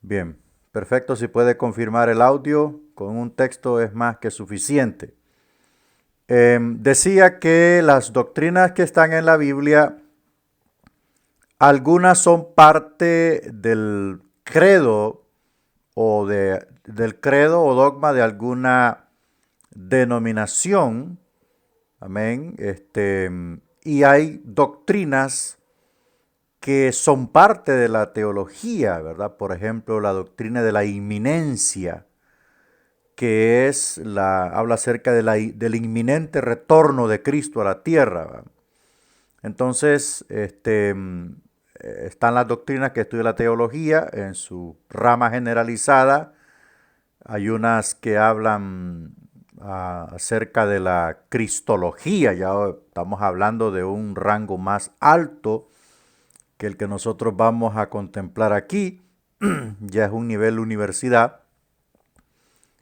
Bien, perfecto. Si puede confirmar el audio, con un texto es más que suficiente. Decía que las doctrinas que están en la Biblia, algunas son parte del credo del credo o dogma de alguna denominación. Amén. Y hay doctrinas que son parte de la teología, ¿verdad? Por ejemplo, la doctrina de la inminencia, que habla acerca del inminente retorno de Cristo a la tierra, ¿verdad? Entonces, están las doctrinas que estudia la teología en su rama generalizada. Hay unas que hablan acerca de la cristología, ya estamos hablando de un rango más alto que el que nosotros vamos a contemplar aquí, ya es un nivel universidad.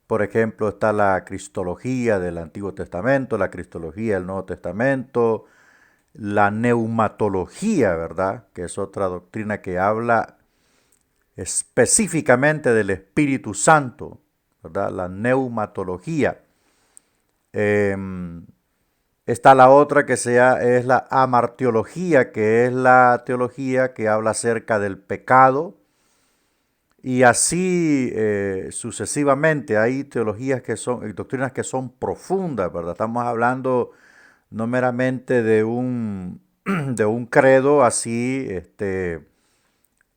Por ejemplo, está la cristología del Antiguo Testamento, la cristología del Nuevo Testamento, la neumatología, ¿verdad? Que es otra doctrina que habla específicamente del Espíritu Santo, ¿verdad? La neumatología. Eh, Está la otra es la amartiología, que es la teología que habla acerca del pecado. Y así sucesivamente hay doctrinas que son profundas, ¿verdad? Estamos hablando no meramente de de un credo así,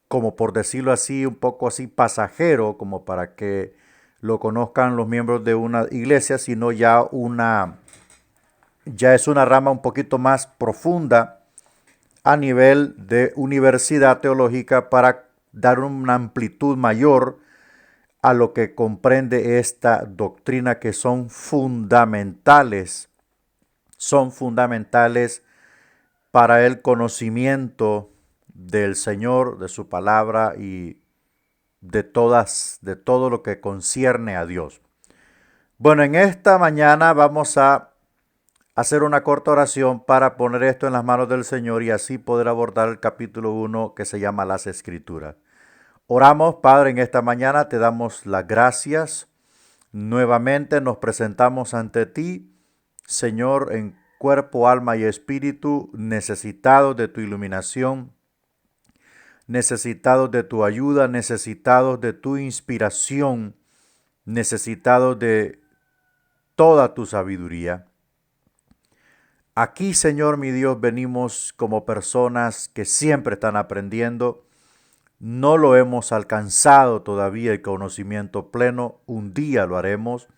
como por decirlo así, un poco así pasajero, como para que lo conozcan los miembros de una iglesia, sino ya es una rama un poquito más profunda a nivel de universidad teológica para dar una amplitud mayor a lo que comprende esta doctrina que son fundamentales para el conocimiento del Señor, de su palabra y de todo lo que concierne a Dios. Bueno, en esta mañana vamos a hacer una corta oración para poner esto en las manos del Señor y así poder abordar el capítulo 1 que se llama las Escrituras. Oramos, Padre, en esta mañana te damos las gracias. Nuevamente nos presentamos ante ti, Señor, en cuerpo, alma y espíritu, necesitados de tu iluminación, necesitados de tu ayuda, necesitados de tu inspiración, necesitados de toda tu sabiduría. Aquí, Señor mi Dios, venimos como personas que siempre están aprendiendo. No lo hemos alcanzado todavía el conocimiento pleno, un día lo haremos,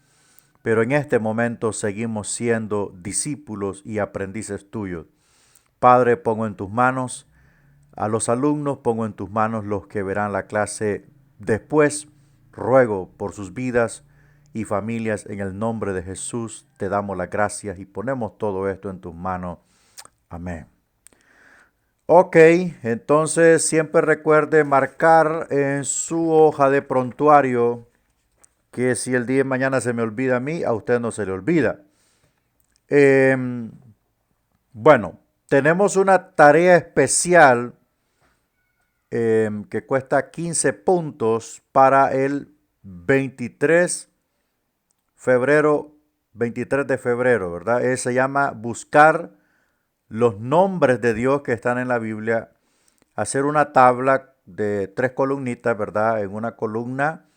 pero en este momento seguimos siendo discípulos y aprendices tuyos. Padre, pongo en tus manos a los alumnos, pongo en tus manos los que verán la clase después. Ruego por sus vidas y familias en el nombre de Jesús. Te damos las gracias y ponemos todo esto en tus manos. Amén. Ok, entonces siempre recuerde marcar en su hoja de prontuario que si el día de mañana se me olvida a mí, a usted no se le olvida. Em, bueno, tenemos una tarea especial que cuesta 15 puntos para el 23 febrero, 23 de febrero, ¿verdad? Se llama buscar los nombres de Dios que están en la Biblia, hacer una tabla de 3 columnitas, ¿verdad? En una columna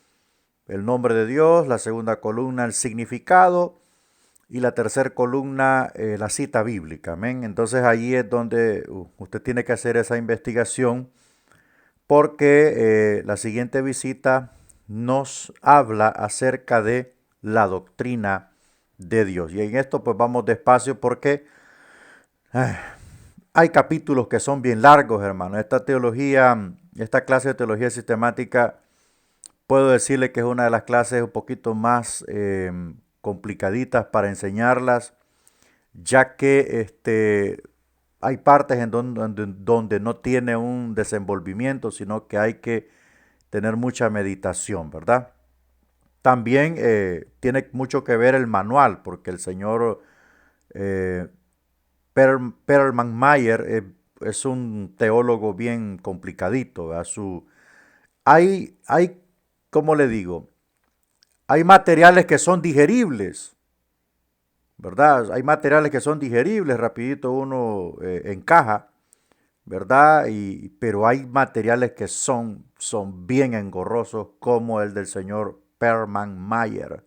el nombre de Dios, la segunda columna el significado y la tercera columna la cita bíblica, amén. Entonces ahí es donde usted tiene que hacer esa investigación porque la siguiente visita nos habla acerca de la doctrina de Dios. Y en esto pues vamos despacio porque hay capítulos que son bien largos, hermano. Esta clase de teología sistemática, puedo decirle que es una de las clases un poquito más complicaditas para enseñarlas, ya que hay partes donde no tiene un desenvolvimiento, sino que hay que tener mucha meditación, ¿verdad? También tiene mucho que ver el manual, porque el señor eh, Perlman Mayer es un teólogo bien complicadito, ¿verdad? ¿cómo le digo? Hay materiales que son digeribles, ¿verdad? Hay materiales que son digeribles, rapidito uno encaja, ¿verdad? Pero hay materiales que son bien engorrosos, como el del señor Perman Mayer.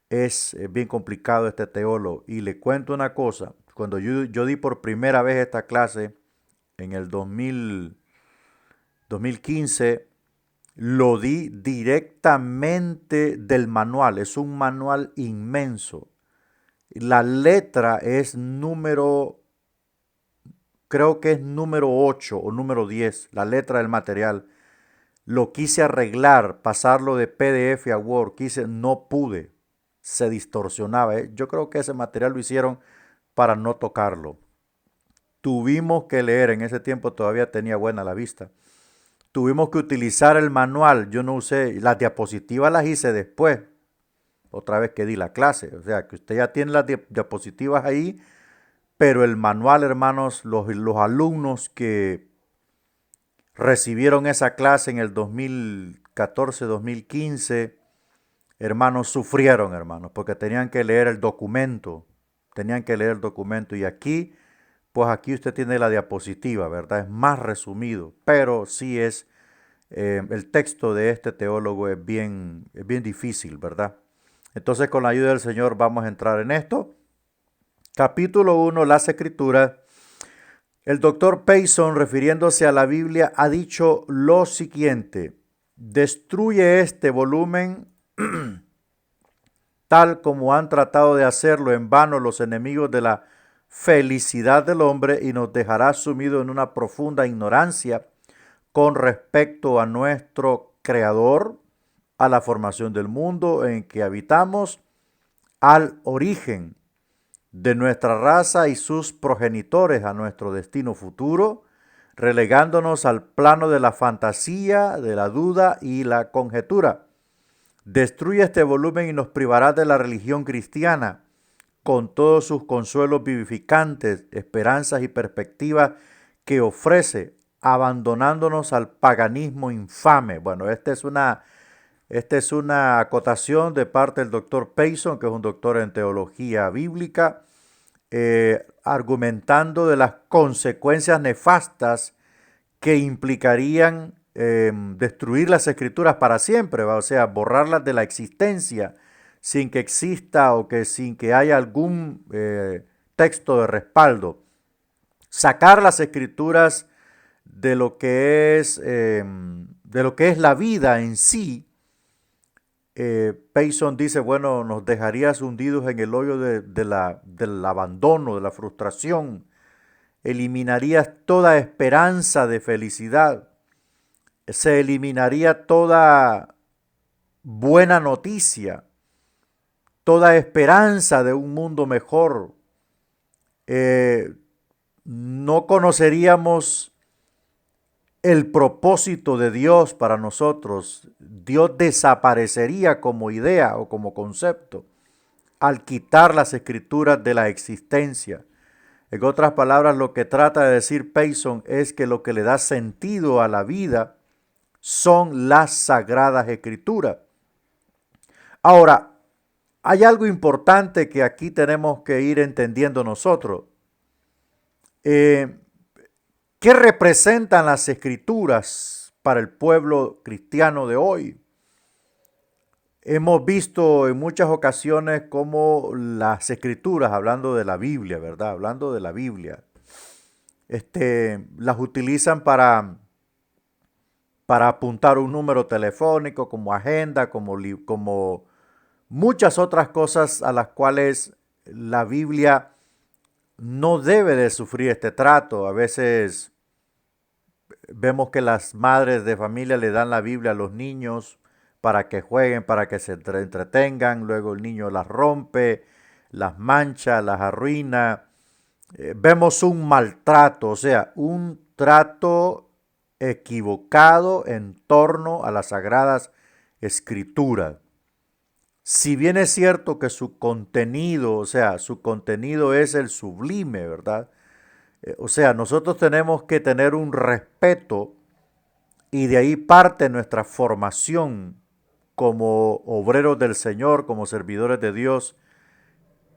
Es bien complicado este teólogo. Y le cuento una cosa, cuando yo di por primera vez esta clase en el 2015, lo di directamente del manual. Es un manual inmenso. La letra es creo que es número 8 o número 10, la letra del material. Lo quise arreglar, pasarlo de PDF a Word, no pude, se distorsionaba. Yo creo que ese material lo hicieron para no tocarlo. Tuvimos que leer, en ese tiempo todavía tenía buena la vista. Tuvimos que utilizar el manual, yo no usé, las diapositivas las hice después, otra vez que di la clase. O sea, que usted ya tiene las diapositivas ahí, pero el manual, hermanos, los alumnos que recibieron esa clase en el 2014-2015, hermanos, sufrieron, hermanos, porque tenían que leer el documento, y aquí, pues aquí usted tiene la diapositiva, ¿verdad? Es más resumido, pero sí el texto de este teólogo es bien difícil, ¿verdad? Entonces, con la ayuda del Señor vamos a entrar en esto. Capítulo 1, las Escrituras. El doctor Payson, refiriéndose a la Biblia, ha dicho lo siguiente: destruye este volumen tal como han tratado de hacerlo en vano los enemigos de la felicidad del hombre, y nos dejará sumido en una profunda ignorancia con respecto a nuestro Creador, a la formación del mundo en que habitamos, al origen de nuestra raza y sus progenitores, a nuestro destino futuro, relegándonos al plano de la fantasía, de la duda y la conjetura. Destruye este volumen y nos privará de la religión cristiana, con todos sus consuelos vivificantes, esperanzas y perspectivas que ofrece, abandonándonos al paganismo infame. Bueno, esta es una acotación de parte del doctor Payson, que es un doctor en teología bíblica, argumentando de las consecuencias nefastas que implicarían destruir las escrituras para siempre, ¿va? O sea, borrarlas de la existencia sin que exista o que sin que haya algún texto de respaldo. Sacar las escrituras de lo que es la vida en sí. Payson dice, bueno, nos dejarías hundidos en el hoyo del abandono, de la frustración. Eliminarías toda esperanza de felicidad. Se eliminaría toda buena noticia, toda esperanza de un mundo mejor. No conoceríamos el propósito de Dios para nosotros. Dios desaparecería como idea o como concepto al quitar las escrituras de la existencia. En otras palabras, lo que trata de decir Payson es que lo que le da sentido a la vida son las sagradas escrituras. Ahora, hay algo importante que aquí tenemos que ir entendiendo nosotros. ¿Qué representan las escrituras para el pueblo cristiano de hoy? Hemos visto en muchas ocasiones cómo las escrituras, hablando de la Biblia, ¿verdad? Hablando de la Biblia, las utilizan para apuntar un número telefónico, como agenda, como muchas otras cosas a las cuales la Biblia no debe de sufrir este trato. A veces vemos que las madres de familia le dan la Biblia a los niños para que jueguen, para que se entretengan, luego el niño las rompe, las mancha, las arruina. Vemos un maltrato, o sea, un trato equivocado en torno a las sagradas escrituras. Si bien es cierto que su contenido, o sea, su contenido es el sublime, ¿verdad? O sea, nosotros tenemos que tener un respeto y de ahí parte nuestra formación como obreros del Señor, como servidores de Dios.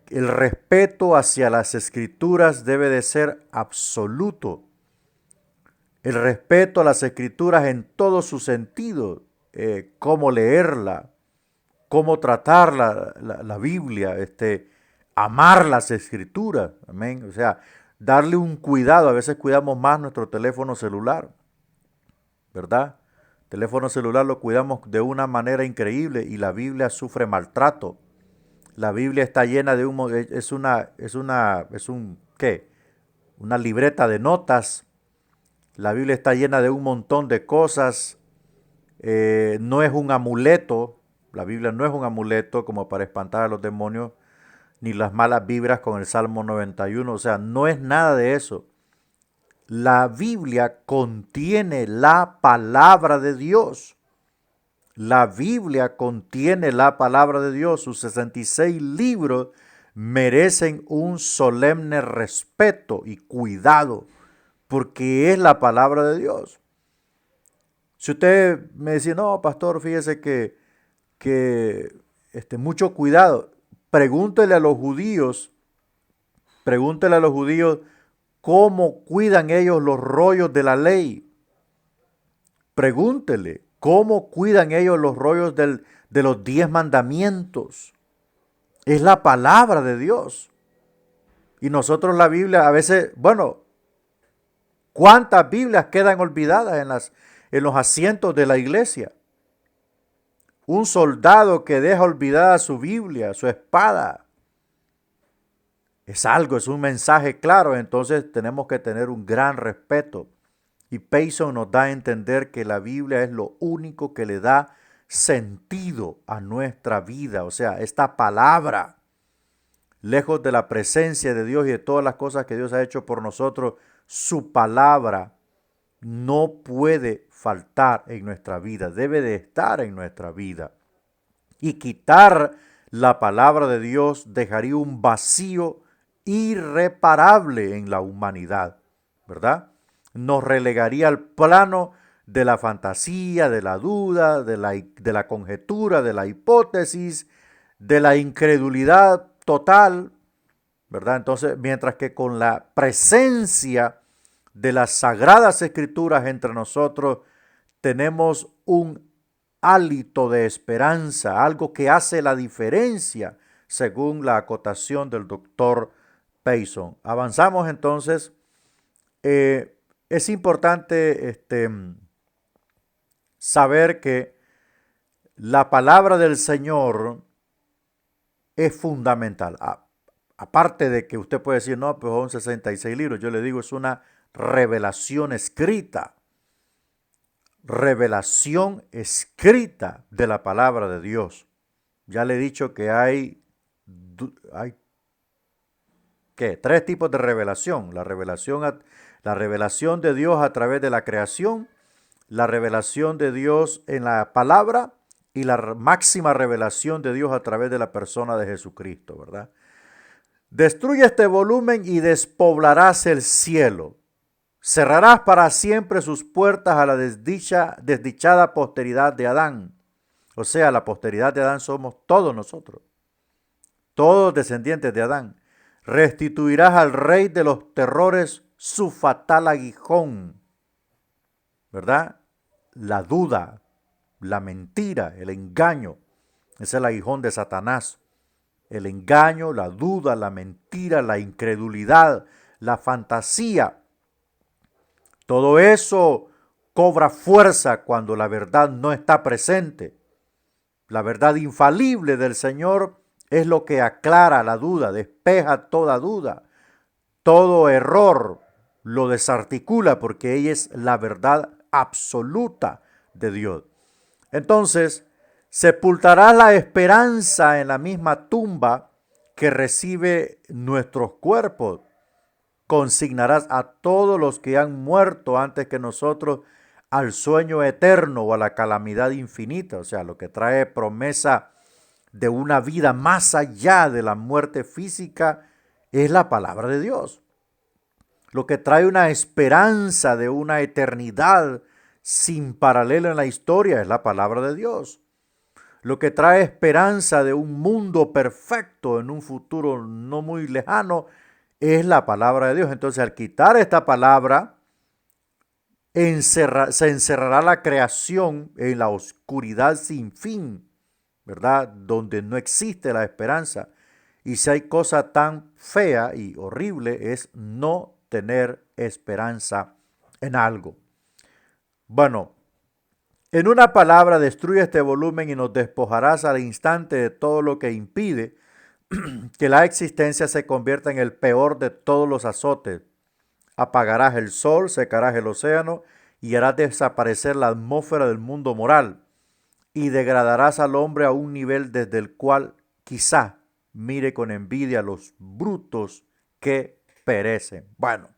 El respeto hacia las escrituras debe de ser absoluto. El respeto a las escrituras en todo su sentido, cómo leerla, cómo tratar la Biblia, amar las escrituras, amén. O sea, darle un cuidado. A veces cuidamos más nuestro teléfono celular, ¿verdad? El teléfono celular lo cuidamos de una manera increíble y la Biblia sufre maltrato. La Biblia está llena de ¿qué? Una libreta de notas. La Biblia está llena de un montón de cosas. No es un amuleto. La Biblia no es un amuleto como para espantar a los demonios, ni las malas vibras con el Salmo 91. O sea, no es nada de eso. La Biblia contiene la palabra de Dios. La Biblia contiene la palabra de Dios. Sus 66 libros merecen un solemne respeto y cuidado porque es la palabra de Dios. Si usted me dice, no, pastor, fíjese que mucho cuidado, pregúntele a los judíos, pregúntele a los judíos cómo cuidan ellos los rollos de la ley. Pregúntele cómo cuidan ellos los rollos de los 10 mandamientos. Es la palabra de Dios. Y nosotros la Biblia a veces, bueno, ¿cuántas Biblias quedan olvidadas en los asientos de la iglesia? Un soldado que deja olvidada su Biblia, su espada, es un mensaje claro. Entonces tenemos que tener un gran respeto. Y Payson nos da a entender que la Biblia es lo único que le da sentido a nuestra vida. O sea, esta palabra, lejos de la presencia de Dios y de todas las cosas que Dios ha hecho por nosotros, su palabra no puede faltar en nuestra vida, debe de estar en nuestra vida. Y quitar la palabra de Dios dejaría un vacío irreparable en la humanidad, ¿verdad? Nos relegaría al plano de la fantasía, de la duda, de la conjetura, de la hipótesis, de la incredulidad total, ¿verdad? Entonces, mientras que con la presencia de las sagradas escrituras entre nosotros, tenemos un hálito de esperanza, algo que hace la diferencia, según la acotación del doctor Payson. Avanzamos entonces. Es importante saber que la palabra del Señor es fundamental. Aparte de que usted puede decir, no, pues son 66 libros, yo le digo, es una revelación escrita. Revelación escrita de la palabra de Dios. Ya le he dicho que hay tres tipos de revelación. La revelación de Dios a través de la creación, la revelación de Dios en la palabra y la máxima revelación de Dios a través de la persona de Jesucristo, ¿verdad? Destruye este volumen y despoblarás el cielo. Cerrarás para siempre sus puertas a la desdichada posteridad de Adán. O sea, la posteridad de Adán somos todos nosotros, todos descendientes de Adán. Restituirás al rey de los terrores su fatal aguijón, ¿verdad? La duda, la mentira, el engaño. Ese es el aguijón de Satanás. El engaño, la duda, la mentira, la incredulidad, la fantasía. Todo eso cobra fuerza cuando la verdad no está presente. La verdad infalible del Señor es lo que aclara la duda, despeja toda duda, todo error lo desarticula porque ella es la verdad absoluta de Dios. Entonces, sepultarás la esperanza en la misma tumba que recibe nuestros cuerpos. Consignarás a todos los que han muerto antes que nosotros al sueño eterno o a la calamidad infinita, o sea, lo que trae promesa de una vida más allá de la muerte física es la palabra de Dios. Lo que trae una esperanza de una eternidad sin paralelo en la historia es la palabra de Dios. Lo que trae esperanza de un mundo perfecto en un futuro no muy lejano es la palabra de Dios. Entonces, al quitar esta palabra, se encerrará la creación en la oscuridad sin fin, ¿verdad? Donde no existe la esperanza. Y si hay cosa tan fea y horrible es no tener esperanza en algo. Bueno, en una palabra, destruye este volumen y nos despojarás al instante de todo lo que impide que la existencia se convierta en el peor de todos los azotes. Apagarás el sol, secarás el océano y harás desaparecer la atmósfera del mundo moral y degradarás al hombre a un nivel desde el cual quizá mire con envidia a los brutos que perecen. Bueno,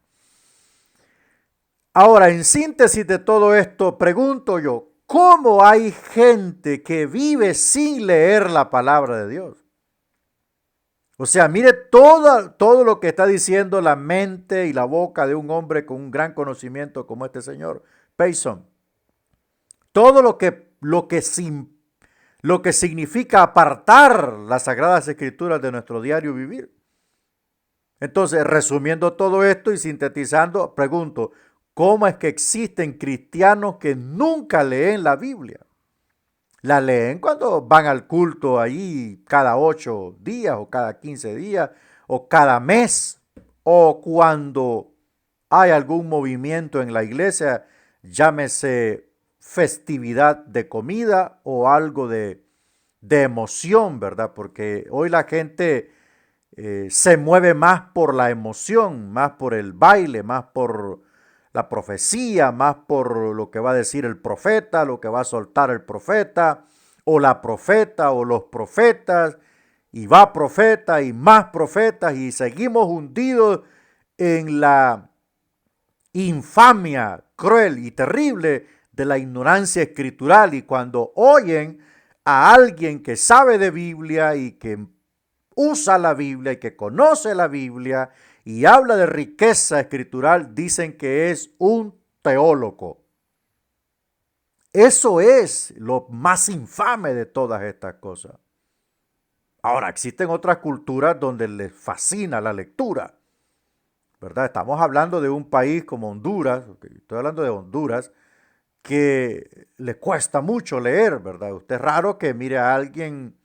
ahora en síntesis de todo esto, pregunto yo, ¿cómo hay gente que vive sin leer la palabra de Dios? O sea, mire todo lo que está diciendo la mente y la boca de un hombre con un gran conocimiento como este señor Payson. Todo lo que significa apartar las Sagradas Escrituras de nuestro diario vivir. Entonces, resumiendo todo esto y sintetizando, pregunto, ¿cómo es que existen cristianos que nunca leen la Biblia? La leen cuando van al culto ahí cada 8 días o cada 15 días o cada mes o cuando hay algún movimiento en la iglesia, llámese festividad de comida o algo de emoción, ¿verdad? Porque hoy la gente se mueve más por la emoción, más por el baile, más por la profecía, más por lo que va a decir el profeta, lo que va a soltar el profeta, o la profeta, o los profetas, y va profeta y más profetas, y seguimos hundidos en la infamia cruel y terrible de la ignorancia escritural. Y cuando oyen a alguien que sabe de Biblia y que usa la Biblia y que conoce la Biblia y habla de riqueza escritural, dicen que es un teólogo. Eso es lo más infame de todas estas cosas. Ahora, existen otras culturas donde les fascina la lectura, ¿verdad? Estamos hablando de un país como Honduras, estoy hablando de Honduras, que le cuesta mucho leer, ¿verdad? Usted es raro que mire a alguien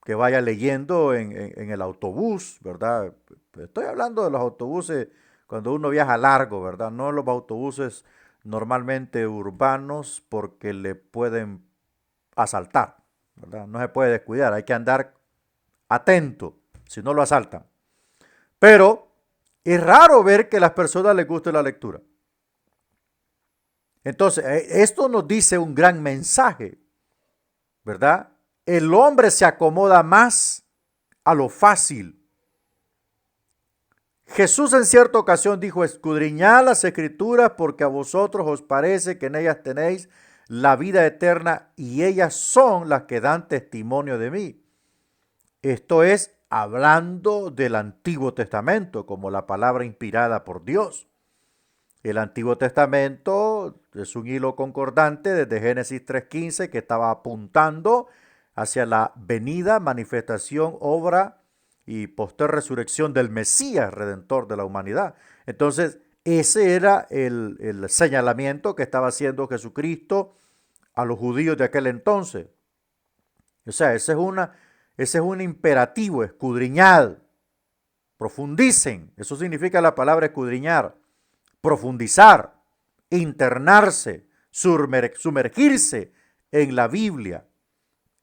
que vaya leyendo en el autobús, ¿verdad? Estoy hablando de los autobuses cuando uno viaja largo, ¿verdad? No los autobuses normalmente urbanos porque le pueden asaltar, ¿verdad? No se puede descuidar, hay que andar atento, si no lo asaltan. Pero es raro ver que a las personas les guste la lectura. Entonces, esto nos dice un gran mensaje, ¿verdad? El hombre se acomoda más a lo fácil. Jesús en cierta ocasión dijo, escudriñad las escrituras porque a vosotros os parece que en ellas tenéis la vida eterna y ellas son las que dan testimonio de mí. Esto es hablando del Antiguo Testamento como la palabra inspirada por Dios. El Antiguo Testamento es un hilo concordante desde Génesis 3:15 que estaba apuntando hacia la venida, manifestación, obra y posterior resurrección del Mesías, redentor de la humanidad. Entonces, ese era el señalamiento que estaba haciendo Jesucristo a los judíos de aquel entonces. O sea, ese es un imperativo, escudriñad, profundicen. Eso significa la palabra escudriñar, profundizar, internarse, sumergirse en la Biblia.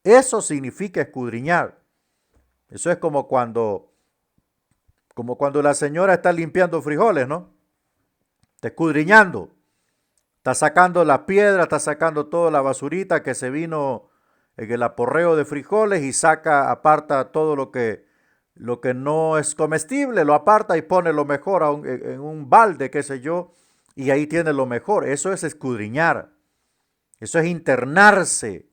Eso significa escudriñar. Eso es como cuando la señora está limpiando frijoles, ¿no? Está escudriñando. Está sacando la piedra, está sacando toda la basurita que se vino en el aporreo de frijoles y aparta todo lo que no es comestible, lo aparta y pone lo mejor en un balde, qué sé yo, y ahí tiene lo mejor. Eso es escudriñar. Eso es internarse.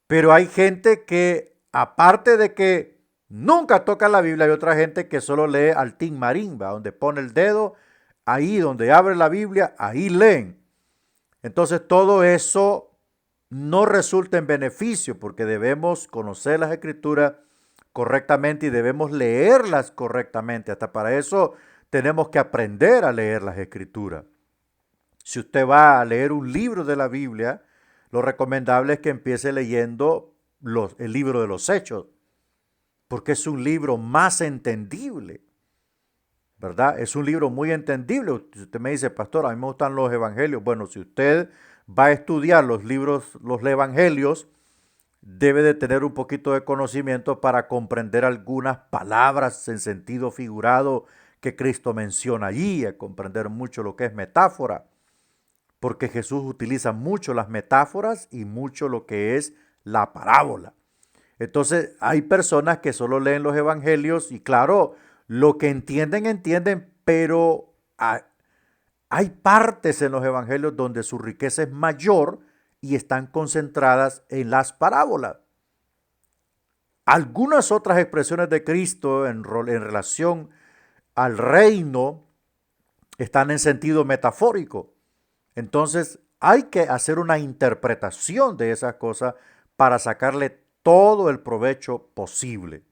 Pero hay gente que, aparte de que nunca toca la Biblia, hay otra gente que solo lee al tin marín, donde pone el dedo, ahí donde abre la Biblia, ahí leen. Entonces todo eso no resulta en beneficio porque debemos conocer las escrituras correctamente y debemos leerlas correctamente. Hasta para eso tenemos que aprender a leer las escrituras. Si usted va a leer un libro de la Biblia, lo recomendable es que empiece leyendo el libro de los Hechos, porque es un libro más entendible, ¿verdad? Es un libro muy entendible. Si usted me dice, pastor, a mí me gustan los evangelios. Bueno, si usted va a estudiar los libros, los evangelios, debe de tener un poquito de conocimiento para comprender algunas palabras en sentido figurado que Cristo menciona allí, a comprender mucho lo que es metáfora, porque Jesús utiliza mucho las metáforas y mucho lo que es la parábola. Entonces, hay personas que solo leen los evangelios y claro, lo que entienden, entienden, pero hay partes en los evangelios donde su riqueza es mayor y están concentradas en las parábolas. Algunas otras expresiones de Cristo en relación al reino están en sentido metafórico. Entonces hay que hacer una interpretación de esas cosas para sacarle todo el provecho posible.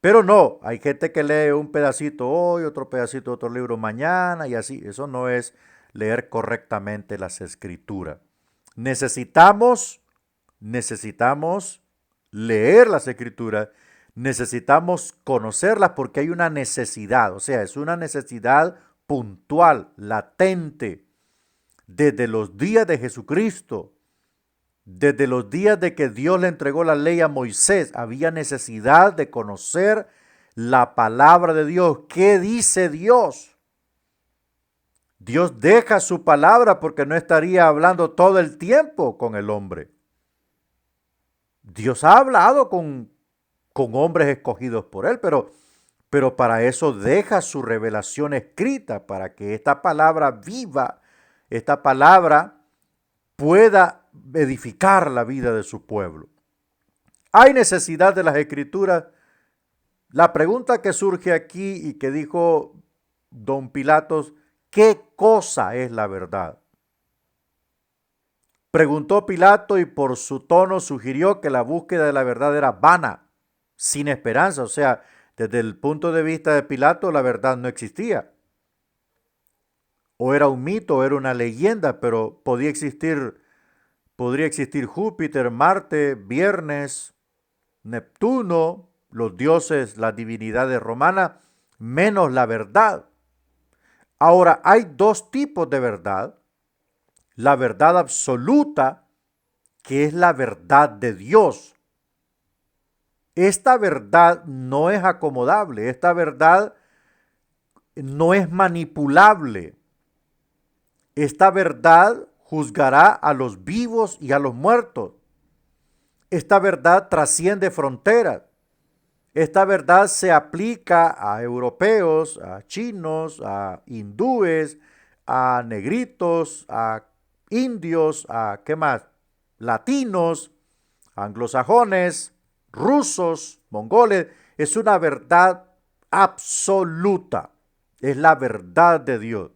Pero no, hay gente que lee un pedacito hoy, otro pedacito de otro libro mañana y así. Eso no es leer correctamente las escrituras. Necesitamos leer las escrituras, necesitamos conocerlas porque hay una necesidad, o sea, es una necesidad puntual, latente, desde los días de Jesucristo, desde los días de que Dios le entregó la ley a Moisés, había necesidad de conocer la palabra de Dios. ¿Qué dice Dios? Dios deja su palabra porque no estaría hablando todo el tiempo con el hombre. Dios ha hablado con hombres escogidos por él, pero para eso deja su revelación escrita, para que esta palabra viva, esta palabra pueda edificar la vida de su pueblo. ¿Hay necesidad de las escrituras? La pregunta que surge aquí y que dijo don Pilatos, ¿qué cosa es la verdad? Preguntó Pilato y por su tono sugirió que la búsqueda de la verdad era vana, sin esperanza. O sea, desde el punto de vista de Pilato, la verdad no existía. O era un mito, o era una leyenda, pero podría existir Júpiter, Marte, Viernes, Neptuno, los dioses, las divinidades romanas, menos la verdad. Ahora, hay dos tipos de verdad. La verdad absoluta, que es la verdad de Dios. Esta verdad no es acomodable, esta verdad no es manipulable. Esta verdad juzgará a los vivos y a los muertos. Esta verdad trasciende fronteras. Esta verdad se aplica a europeos, a chinos, a hindúes, a negritos, a indios, a ¿qué más? Latinos, anglosajones, rusos, mongoles. Es una verdad absoluta. Es la verdad de Dios.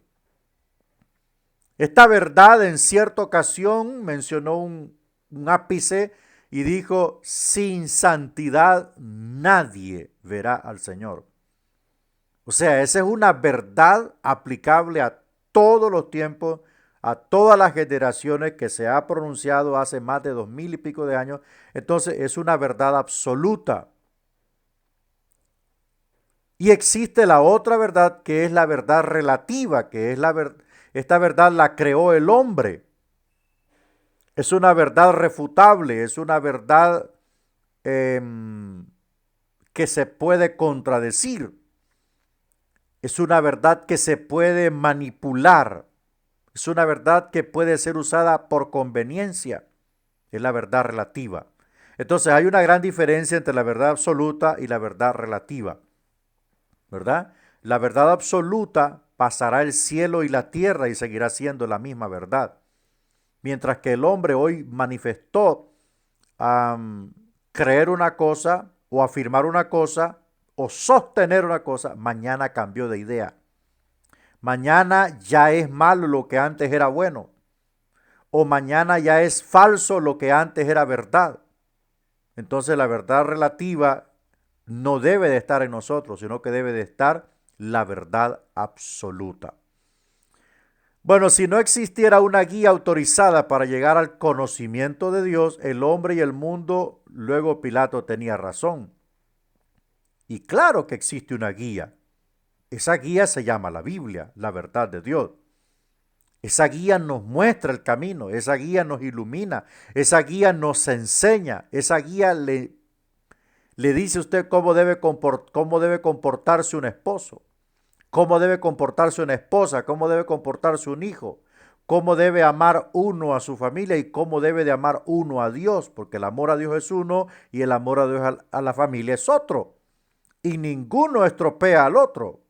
Esta verdad en cierta ocasión mencionó un ápice y dijo, sin santidad nadie verá al Señor. O sea, esa es una verdad aplicable a todos los tiempos, a todas las generaciones que se ha pronunciado hace más de 2000 y pico de años. Entonces es una verdad absoluta. Y existe la otra verdad que es la verdad relativa, que es esta verdad la creó el hombre. Es una verdad refutable, es una verdad eh, que se puede contradecir. Es una verdad que se puede manipular. Es una verdad que puede ser usada por conveniencia. Es la verdad relativa. Entonces hay una gran diferencia entre la verdad absoluta y la verdad relativa. ¿Verdad? La verdad absoluta pasará el cielo y la tierra y seguirá siendo la misma verdad. Mientras que el hombre hoy manifestó creer una cosa o afirmar una cosa o sostener una cosa, mañana cambió de idea. Mañana ya es malo lo que antes era bueno. o mañana ya es falso lo que antes era verdad. Entonces la verdad relativa no debe de estar en nosotros, sino que debe de estar la verdad absoluta. Bueno, si no existiera una guía autorizada para llegar al conocimiento de Dios, el hombre y el mundo, luego Pilato tenía razón. Y claro que existe una guía. Esa guía se llama la Biblia, la verdad de Dios. Esa guía nos muestra el camino, esa guía nos ilumina, esa guía nos enseña, esa guía le dice a usted cómo debe comportarse un esposo, cómo debe comportarse una esposa, cómo debe comportarse un hijo, cómo debe amar uno a su familia y cómo debe de amar uno a Dios, porque el amor a Dios es uno y el amor a Dios a la familia es otro. Y ninguno estropea al otro.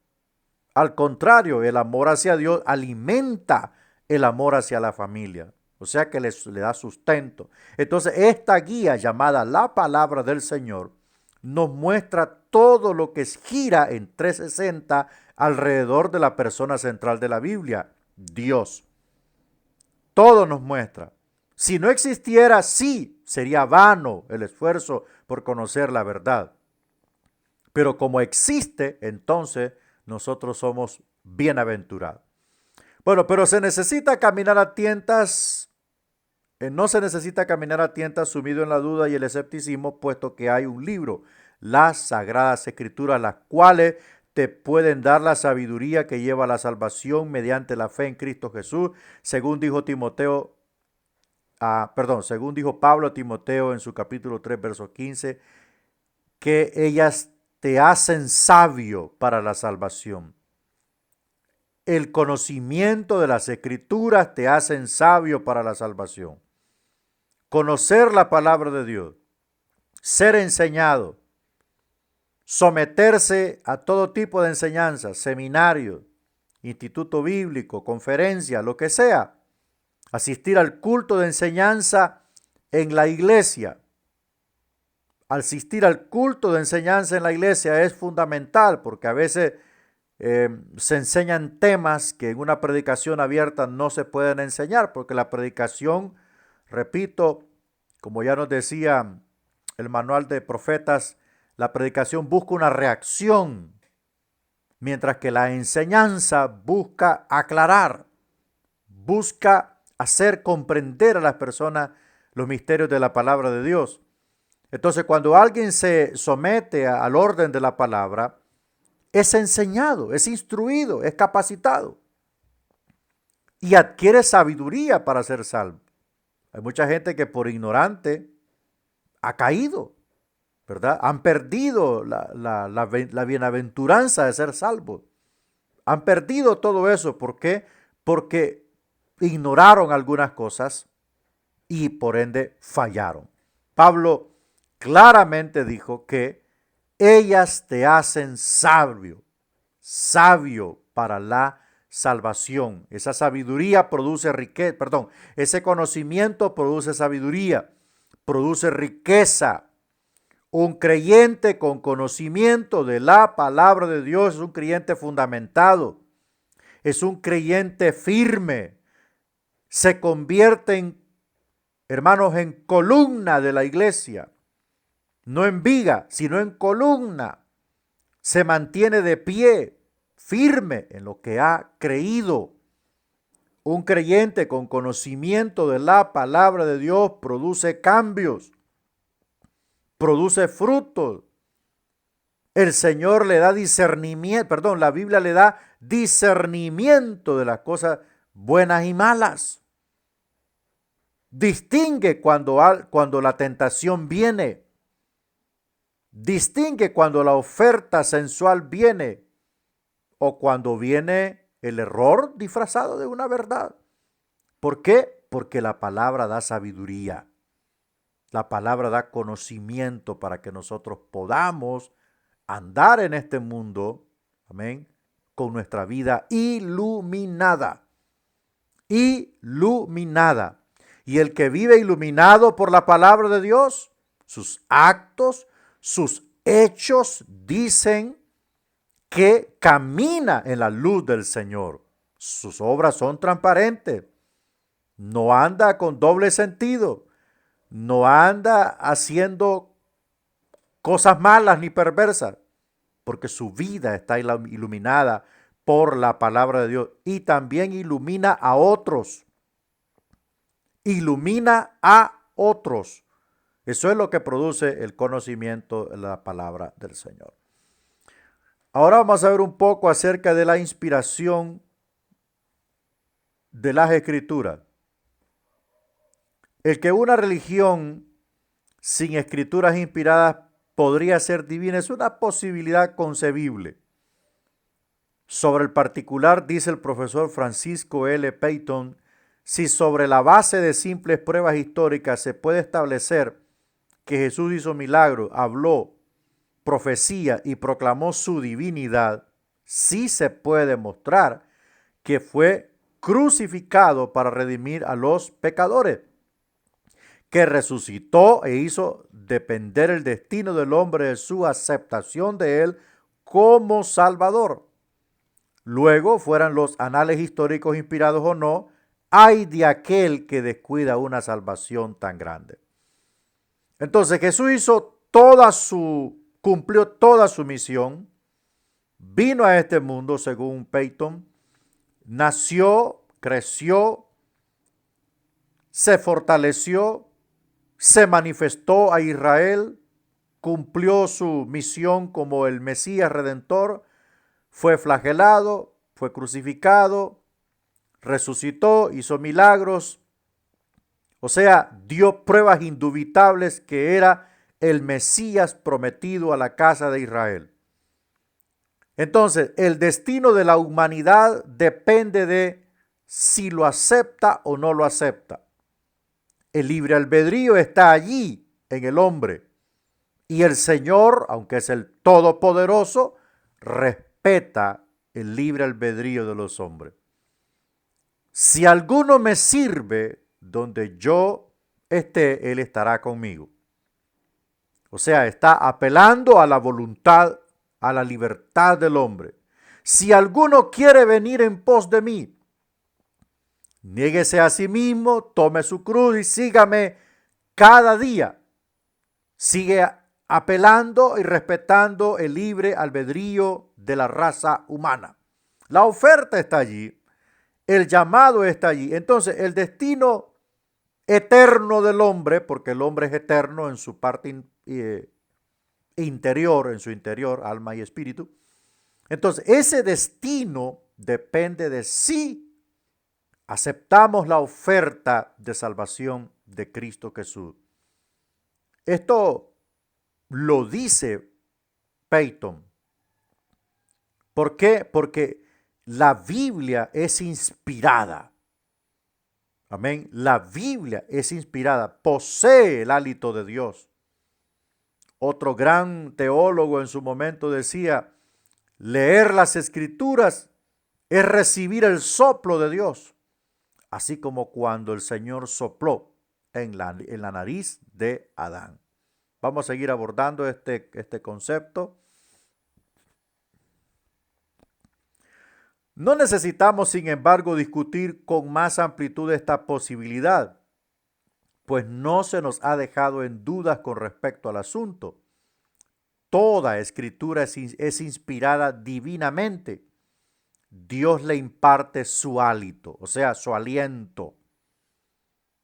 Al contrario, el amor hacia Dios alimenta el amor hacia la familia. O sea que le da sustento. Entonces, esta guía llamada la palabra del Señor nos muestra todo lo que gira en 360 alrededor de la persona central de la Biblia, Dios. Todo nos muestra. Si no existiera, sí, sería vano el esfuerzo por conocer la verdad. Pero como existe, entonces nosotros somos bienaventurados. Bueno, pero se necesita caminar a tientas, no se necesita caminar a tientas sumido en la duda y el escepticismo, puesto que hay un libro, las Sagradas Escrituras, las cuales te pueden dar la sabiduría que lleva a la salvación mediante la fe en Cristo Jesús, según dijo según dijo Pablo a Timoteo en su capítulo 3, verso 15, que ellas te hacen sabio para la salvación. El conocimiento de las Escrituras te hacen sabio para la salvación. Conocer la palabra de Dios, ser enseñado, someterse a todo tipo de enseñanzas, seminarios, instituto bíblico, conferencia, lo que sea, asistir al culto de enseñanza en la iglesia. Asistir al culto de enseñanza en la iglesia es fundamental porque a veces se enseñan temas que en una predicación abierta no se pueden enseñar porque la predicación, repito, como ya nos decía el manual de profetas, la predicación busca una reacción, mientras que la enseñanza busca aclarar, busca hacer comprender a las personas los misterios de la palabra de Dios. Entonces, cuando alguien se somete al orden de la palabra, es enseñado, es instruido, es capacitado y adquiere sabiduría para ser salvo. Hay mucha gente que por ignorante ha caído, ¿verdad? Han perdido la bienaventuranza de ser salvos. Han perdido todo eso. ¿Por qué? Porque ignoraron algunas cosas y por ende fallaron. Pablo claramente dijo que ellas te hacen sabio, sabio para la salvación. Esa sabiduría produce riqueza, ese conocimiento produce sabiduría, produce riqueza. Un creyente con conocimiento de la palabra de Dios es un creyente fundamentado, es un creyente firme, se convierte en, hermanos, en columna de la iglesia. No en viga, sino en columna. Se mantiene de pie, firme en lo que ha creído. Un creyente con conocimiento de la palabra de Dios produce cambios, produce frutos. El Señor le da discernimiento, la Biblia le da discernimiento de las cosas buenas y malas. Distingue cuando la tentación viene. Distingue cuando la oferta sensual viene o cuando viene el error disfrazado de una verdad. ¿Por qué? Porque la palabra da sabiduría. La palabra da conocimiento para que nosotros podamos andar en este mundo, amén, con nuestra vida iluminada. Iluminada. Y el que vive iluminado por la palabra de Dios, sus actos, sus hechos dicen que camina en la luz del Señor. Sus obras son transparentes. No anda con doble sentido. No anda haciendo cosas malas ni perversas, porque su vida está iluminada por la palabra de Dios y también ilumina a otros. Ilumina a otros. Eso es lo que produce el conocimiento de la palabra del Señor. Ahora vamos a ver un poco acerca de la inspiración de las Escrituras. El que una religión sin escrituras inspiradas podría ser divina es una posibilidad concebible. Sobre el particular, dice el profesor Francisco L. Peyton, si sobre la base de simples pruebas históricas se puede establecer que Jesús hizo milagros, habló, profecía y proclamó su divinidad, sí se puede demostrar que fue crucificado para redimir a los pecadores, que resucitó e hizo depender el destino del hombre de su aceptación de él como Salvador. Luego, fueran los anales históricos inspirados o no, ay de aquel que descuida una salvación tan grande. Entonces Jesús cumplió toda su misión, vino a este mundo según Peyton, nació, creció, se fortaleció, se manifestó a Israel, cumplió su misión como el Mesías Redentor, fue flagelado, fue crucificado, resucitó, hizo milagros, o sea, dio pruebas indubitables que era el Mesías prometido a la casa de Israel. Entonces, el destino de la humanidad depende de si lo acepta o no lo acepta. El libre albedrío está allí en el hombre. Y el Señor, aunque es el Todopoderoso, respeta el libre albedrío de los hombres. Si alguno me sirve donde yo esté, Él estará conmigo. O sea, está apelando a la voluntad, a la libertad del hombre. Si alguno quiere venir en pos de mí, niéguese a sí mismo, tome su cruz y sígame cada día. Sigue apelando y respetando el libre albedrío de la raza humana. La oferta está allí, el llamado está allí. Entonces, el destino eterno del hombre, porque el hombre es eterno en su parte interior, en su interior, alma y espíritu. Entonces, ese destino depende de si aceptamos la oferta de salvación de Cristo Jesús. Esto lo dice Peyton. ¿Por qué? Porque la Biblia es inspirada. Amén. La Biblia es inspirada, posee el hálito de Dios. Otro gran teólogo en su momento decía, leer las Escrituras es recibir el soplo de Dios, así como cuando el Señor sopló en la nariz de Adán. Vamos a seguir abordando este concepto. No necesitamos, sin embargo, discutir con más amplitud esta posibilidad, pues no se nos ha dejado en dudas con respecto al asunto. Toda escritura es inspirada divinamente. Dios le imparte su hálito, o sea, su aliento.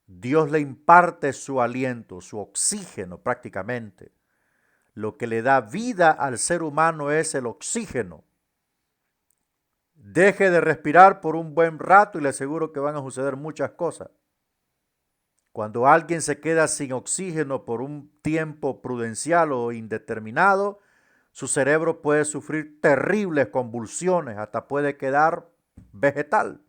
Dios le imparte su aliento, su oxígeno prácticamente. Lo que le da vida al ser humano es el oxígeno. Deje de respirar por un buen rato y le aseguro que van a suceder muchas cosas. Cuando alguien se queda sin oxígeno por un tiempo prudencial o indeterminado, su cerebro puede sufrir terribles convulsiones, hasta puede quedar vegetal.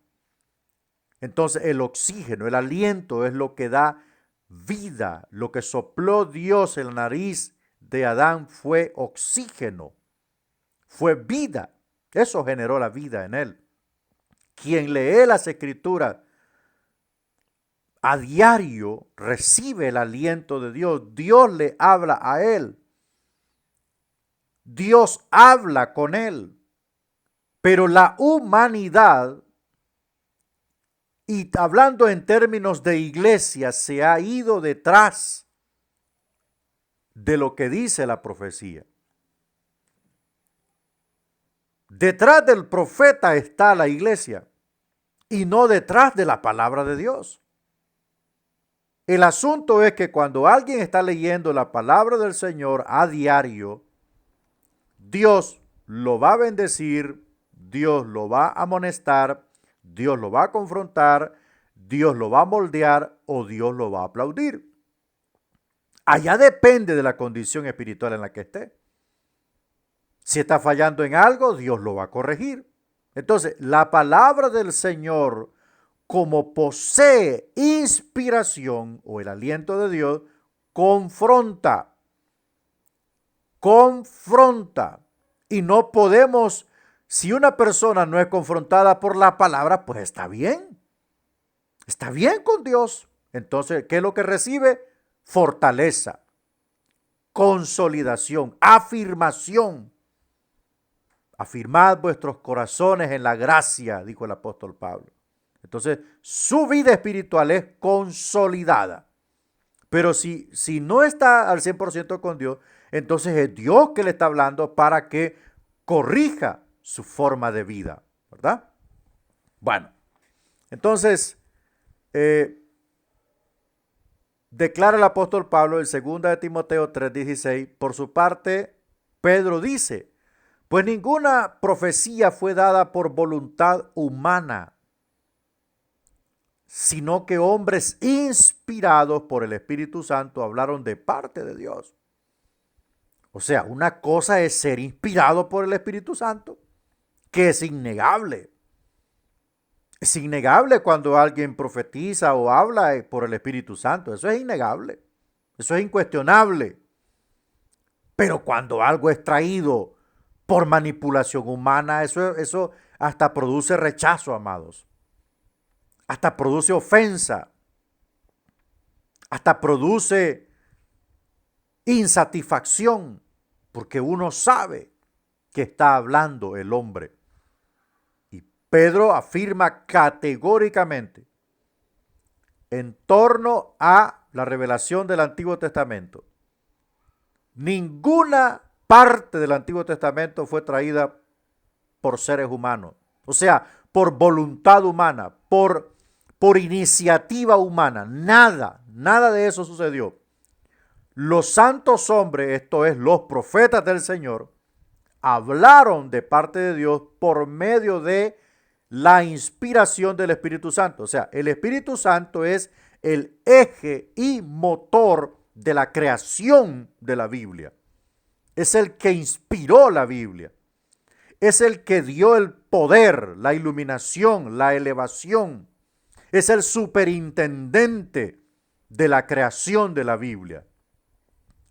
Entonces el oxígeno, el aliento es lo que da vida. Lo que sopló Dios en la nariz de Adán fue oxígeno, fue vida. Eso generó la vida en él. Quien lee las Escrituras a diario recibe el aliento de Dios. Dios le habla a él. Dios habla con él. Pero la humanidad Y hablando en términos de iglesia, se ha ido detrás de lo que dice la profecía. Detrás del profeta está la iglesia y no detrás de la palabra de Dios. El asunto es que cuando alguien está leyendo la palabra del Señor a diario, Dios lo va a bendecir, Dios lo va a amonestar, Dios lo va a confrontar, Dios lo va a moldear o Dios lo va a aplaudir. Allá depende de la condición espiritual en la que esté. Si está fallando en algo, Dios lo va a corregir. Entonces, la palabra del Señor, como posee inspiración o el aliento de Dios, confronta. Y no podemos, si una persona no es confrontada por la palabra, pues está bien. Está bien con Dios. Entonces, ¿qué es lo que recibe? Fortaleza, consolidación, afirmación. Afirmad vuestros corazones en la gracia, dijo el apóstol Pablo. Entonces, su vida espiritual es consolidada. Pero si no está al 100% con Dios, entonces es Dios que le está hablando para que corrija su forma de vida, ¿verdad? Bueno, entonces, declara el apóstol Pablo en 2 de Timoteo 3:16, por su parte, Pedro dice, pues ninguna profecía fue dada por voluntad humana, sino que hombres inspirados por el Espíritu Santo hablaron de parte de Dios. O sea, una cosa es ser inspirado por el Espíritu Santo, que es innegable. Es innegable cuando alguien profetiza o habla por el Espíritu Santo. Eso es innegable. Eso es incuestionable. Pero cuando algo es traído por manipulación humana, eso hasta produce rechazo, amados. Hasta produce ofensa. Hasta produce insatisfacción. Porque uno sabe que está hablando el hombre. Y Pedro afirma categóricamente en torno a la revelación del Antiguo Testamento. Ninguna parte del Antiguo Testamento fue traída por seres humanos. O sea, por voluntad humana, por iniciativa humana. Nada de eso sucedió. Los santos hombres, esto es, los profetas del Señor, hablaron de parte de Dios por medio de la inspiración del Espíritu Santo. O sea, el Espíritu Santo es el eje y motor de la creación de la Biblia. Es el que inspiró la Biblia. Es el que dio el poder, la iluminación, la elevación. Es el superintendente de la creación de la Biblia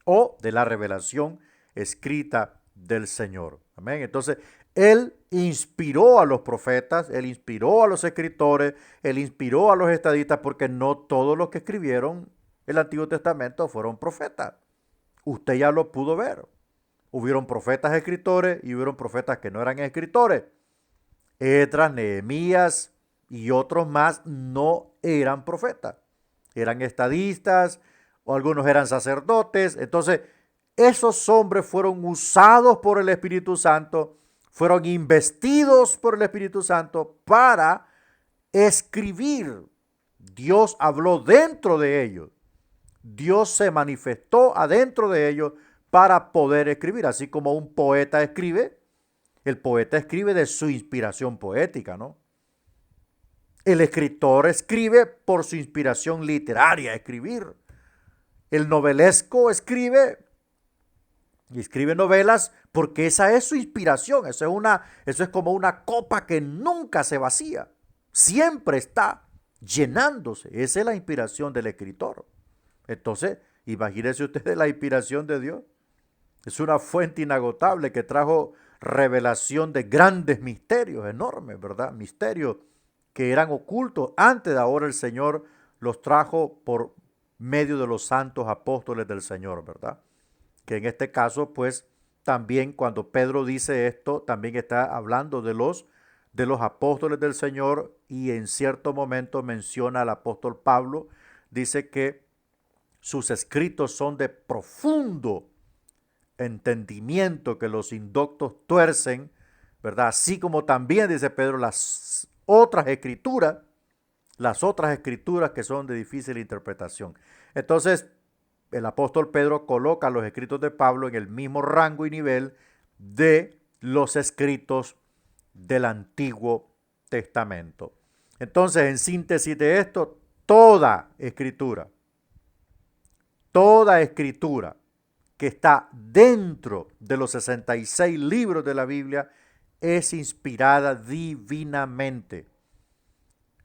o de la revelación escrita del Señor. Amén. Entonces, Él inspiró a los profetas, Él inspiró a los escritores, Él inspiró a los estadistas, porque no todos los que escribieron el Antiguo Testamento fueron profetas. Usted ya lo pudo ver. Hubieron profetas escritores y hubieron profetas que no eran escritores. Esdras, Nehemías y otros más no eran profetas. Eran estadistas o algunos eran sacerdotes. Entonces, esos hombres fueron usados por el Espíritu Santo, fueron investidos por el Espíritu Santo para escribir. Dios habló dentro de ellos. Dios se manifestó adentro de ellos para poder escribir. Así como un poeta escribe, el poeta escribe de su inspiración poética, ¿no? El escritor escribe por su inspiración literaria, escribir. El novelesco escribe y escribe novelas porque esa es su inspiración. Eso es como una copa que nunca se vacía. Siempre está llenándose. Esa es la inspiración del escritor. Entonces, imagínese usted la inspiración de Dios. Es una fuente inagotable que trajo revelación de grandes misterios enormes, ¿verdad? Misterios que eran ocultos antes de ahora el Señor los trajo por medio de los santos apóstoles del Señor, ¿verdad? Que en este caso, pues, también cuando Pedro dice esto, también está hablando de los de los apóstoles del Señor, y en cierto momento menciona al apóstol Pablo, dice que sus escritos son de profundo entendimiento, que los indoctos tuercen, ¿verdad? Así como también, dice Pedro, las otras escrituras que son de difícil interpretación. Entonces, el apóstol Pedro coloca los escritos de Pablo en el mismo rango y nivel de los escritos del Antiguo Testamento. Entonces, en síntesis de esto, toda escritura que está dentro de los 66 libros de la Biblia es inspirada divinamente.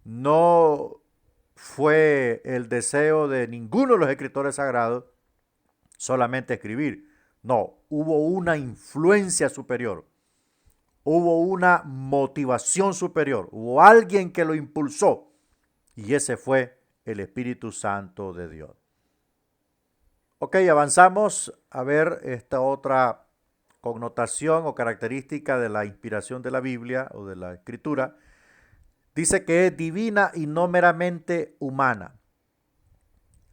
No fue el deseo de ninguno de los escritores sagrados solamente escribir. No, hubo una influencia superior. Hubo una motivación superior. Hubo alguien que lo impulsó. Y ese fue el Espíritu Santo de Dios. Ok, avanzamos a ver esta otra connotación o característica de la inspiración de la Biblia o de la Escritura. Dice que es divina y no meramente humana.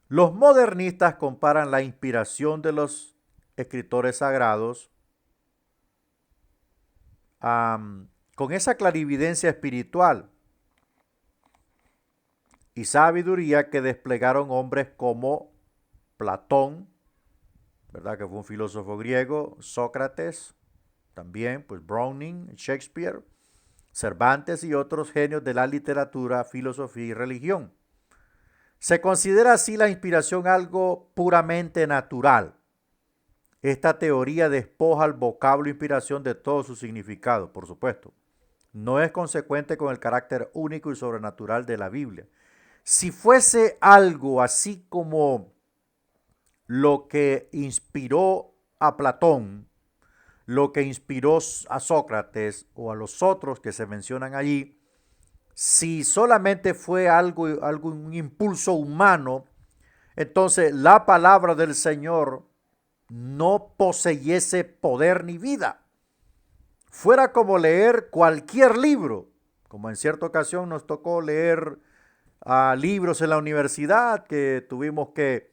Los modernistas comparan la inspiración de los escritores sagrados con esa clarividencia espiritual y sabiduría que desplegaron hombres como Platón, ¿verdad? Que fue un filósofo griego, Sócrates, también, pues Browning, Shakespeare, Cervantes y otros genios de la literatura, filosofía y religión. Se considera así la inspiración algo puramente natural. Esta teoría despoja al vocablo inspiración de todo su significado, por supuesto. No es consecuente con el carácter único y sobrenatural de la Biblia. Si fuese algo así como lo que inspiró a Platón, lo que inspiró a Sócrates o a los otros que se mencionan allí, si solamente fue un impulso humano, entonces la palabra del Señor no poseyese poder ni vida. Fuera como leer cualquier libro, como en cierta ocasión nos tocó leer libros en la universidad, que tuvimos que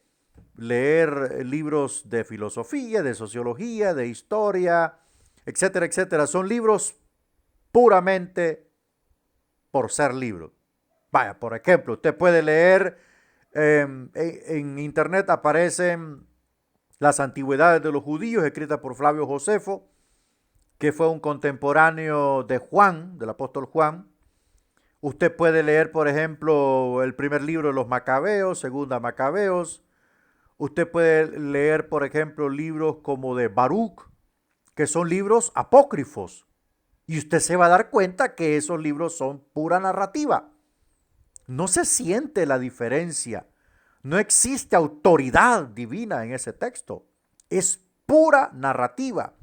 leer libros de filosofía, de sociología, de historia, etcétera, etcétera. Son libros puramente por ser libros. Vaya, por ejemplo, usted puede leer, en internet aparecen las antigüedades de los judíos, escritas por Flavio Josefo, que fue un contemporáneo de Juan, del apóstol Juan. Usted puede leer, por ejemplo, el primer libro de los Macabeos, segunda Macabeos. Usted puede leer, por ejemplo, libros como de Baruch, que son libros apócrifos. Y usted se va a dar cuenta que esos libros son pura narrativa. No se siente la diferencia. No existe autoridad divina en ese texto. Es pura narrativa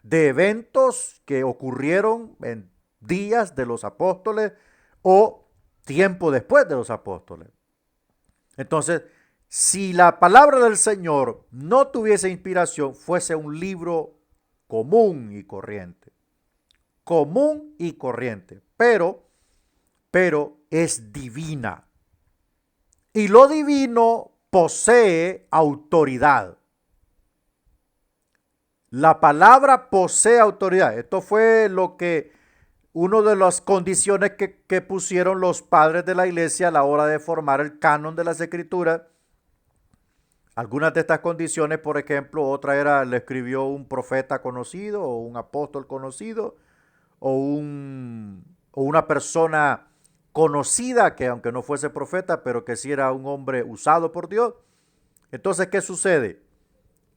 de eventos que ocurrieron en días de los apóstoles o tiempo después de los apóstoles. Entonces, si la palabra del Señor no tuviese inspiración, fuese un libro común y corriente. Común y corriente. Pero es divina. Y lo divino posee autoridad. La palabra posee autoridad. Esto fue una de las condiciones que pusieron los padres de la iglesia a la hora de formar el canon de las escrituras. Algunas de estas condiciones, por ejemplo, otra era, le escribió un profeta conocido o un apóstol conocido o una persona conocida que aunque no fuese profeta, pero que sí era un hombre usado por Dios. Entonces, ¿qué sucede?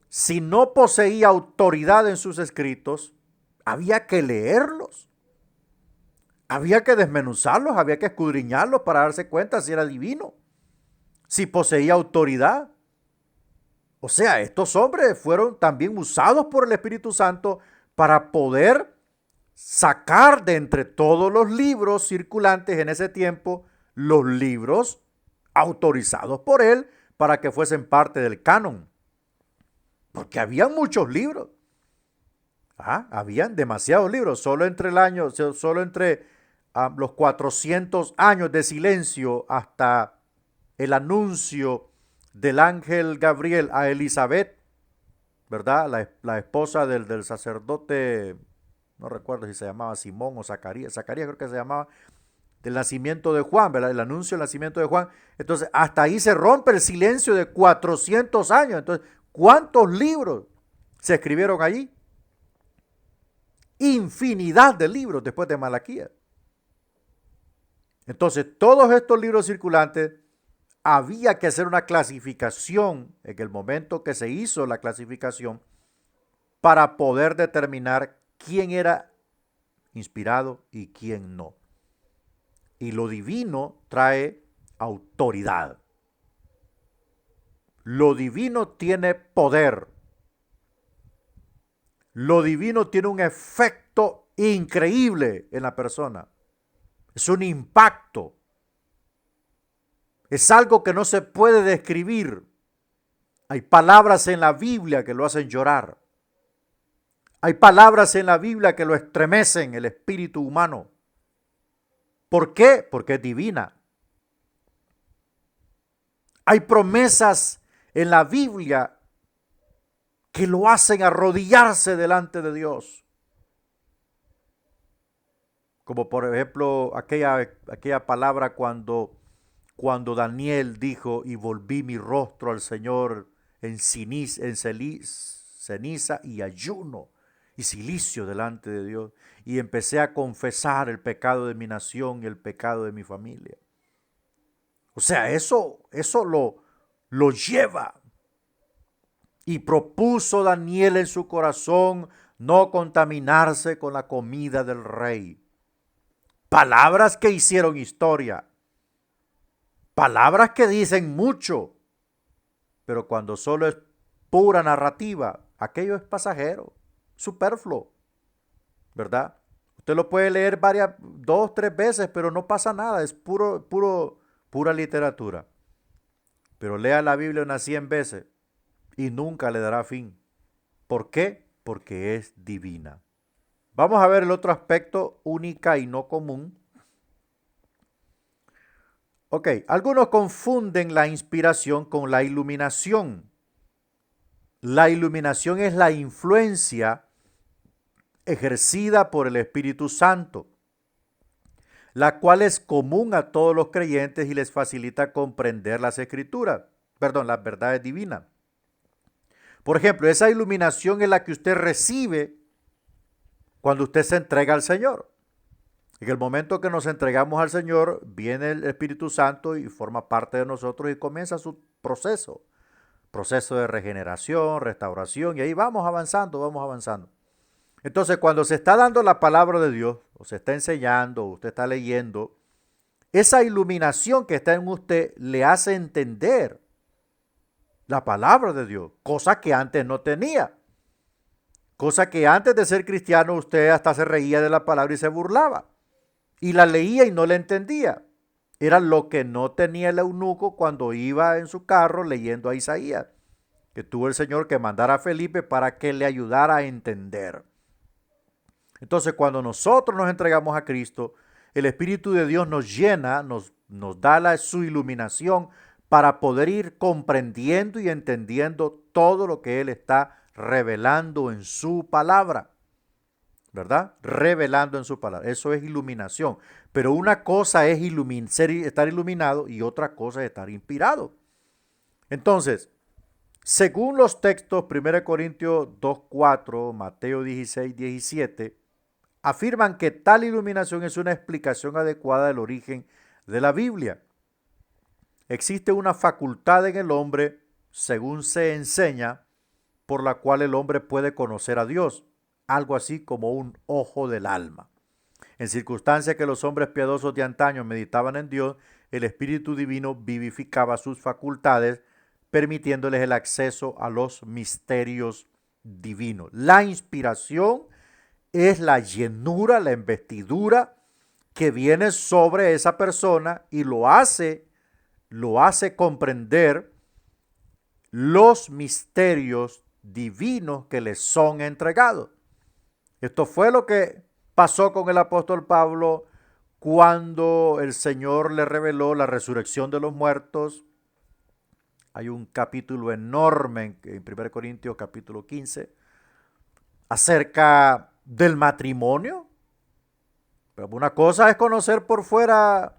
Si no poseía autoridad en sus escritos, había que leerlos. Había que desmenuzarlos, había que escudriñarlos para darse cuenta si era divino, si poseía autoridad. O sea, estos hombres fueron también usados por el Espíritu Santo para poder sacar de entre todos los libros circulantes en ese tiempo, los libros autorizados por él para que fuesen parte del canon. Porque habían muchos libros. Habían demasiados libros. Solo entre los 400 años de silencio hasta el anuncio del ángel Gabriel a Elizabeth, ¿verdad? La esposa del sacerdote, no recuerdo si se llamaba Simón o Zacarías, Zacarías creo que se llamaba, del nacimiento de Juan, ¿verdad? El anuncio del nacimiento de Juan. Entonces, hasta ahí se rompe el silencio de 400 años. Entonces, ¿cuántos libros se escribieron allí? Infinidad de libros después de Malaquías. Entonces, todos estos libros circulantes, había que hacer una clasificación en el momento que se hizo la clasificación para poder determinar quién era inspirado y quién no. Y lo divino trae autoridad. Lo divino tiene poder. Lo divino tiene un efecto increíble en la persona. Es un impacto. Es algo que no se puede describir. Hay palabras en la Biblia que lo hacen llorar. Hay palabras en la Biblia que lo estremecen el espíritu humano. ¿Por qué? Porque es divina. Hay promesas en la Biblia que lo hacen arrodillarse delante de Dios. Como por ejemplo aquella palabra cuando Daniel dijo, y volví mi rostro al Señor en ceniza y ayuno y silicio delante de Dios, y empecé a confesar el pecado de mi nación y el pecado de mi familia. O sea, eso lo lleva. Y propuso Daniel en su corazón no contaminarse con la comida del rey. Palabras que hicieron historia. Palabras que dicen mucho. Pero cuando solo es pura narrativa, aquello es pasajero, superfluo, ¿verdad? Usted lo puede leer 2, 3 veces, pero no pasa nada, es pura literatura. Pero lea la Biblia unas 100 veces y nunca le dará fin. ¿Por qué? Porque es divina. Vamos a ver el otro aspecto, única y no común. Ok, algunos confunden la inspiración con la iluminación. La iluminación es la influencia ejercida por el Espíritu Santo, la cual es común a todos los creyentes y les facilita comprender las escrituras, las verdades divinas. Por ejemplo, esa iluminación es la que usted recibe cuando usted se entrega al Señor. En el momento que nos entregamos al Señor, viene el Espíritu Santo y forma parte de nosotros y comienza su proceso de regeneración, restauración, y ahí vamos avanzando. Entonces, cuando se está dando la palabra de Dios, o se está enseñando, o usted está leyendo, esa iluminación que está en usted le hace entender la palabra de Dios, cosa que antes no tenía. Cosa que antes de ser cristiano usted hasta se reía de la palabra y se burlaba. Y la leía y no la entendía. Era lo que no tenía el eunuco cuando iba en su carro leyendo a Isaías, que tuvo el Señor que mandar a Felipe para que le ayudara a entender. Entonces, cuando nosotros nos entregamos a Cristo, el Espíritu de Dios nos llena, nos da su iluminación para poder ir comprendiendo y entendiendo todo lo que Él está revelando en su palabra, ¿verdad? Revelando en su palabra. Eso es iluminación. Pero una cosa es estar iluminado y otra cosa es estar inspirado. Entonces, según los textos 1 Corintios 2:4, Mateo 16:17, afirman que tal iluminación es una explicación adecuada del origen de la Biblia. Existe una facultad en el hombre, según se enseña, por la cual el hombre puede conocer a Dios, algo así como un ojo del alma. En circunstancias que los hombres piadosos de antaño meditaban en Dios, el Espíritu Divino vivificaba sus facultades, permitiéndoles el acceso a los misterios divinos. La inspiración es la llenura, la investidura que viene sobre esa persona y lo hace comprender los misterios divinos que les son entregados. Esto fue lo que pasó con el apóstol Pablo cuando el Señor le reveló la resurrección de los muertos. Hay un capítulo enorme en 1 Corintios capítulo 15 acerca del matrimonio. Pero una cosa es conocer por fuera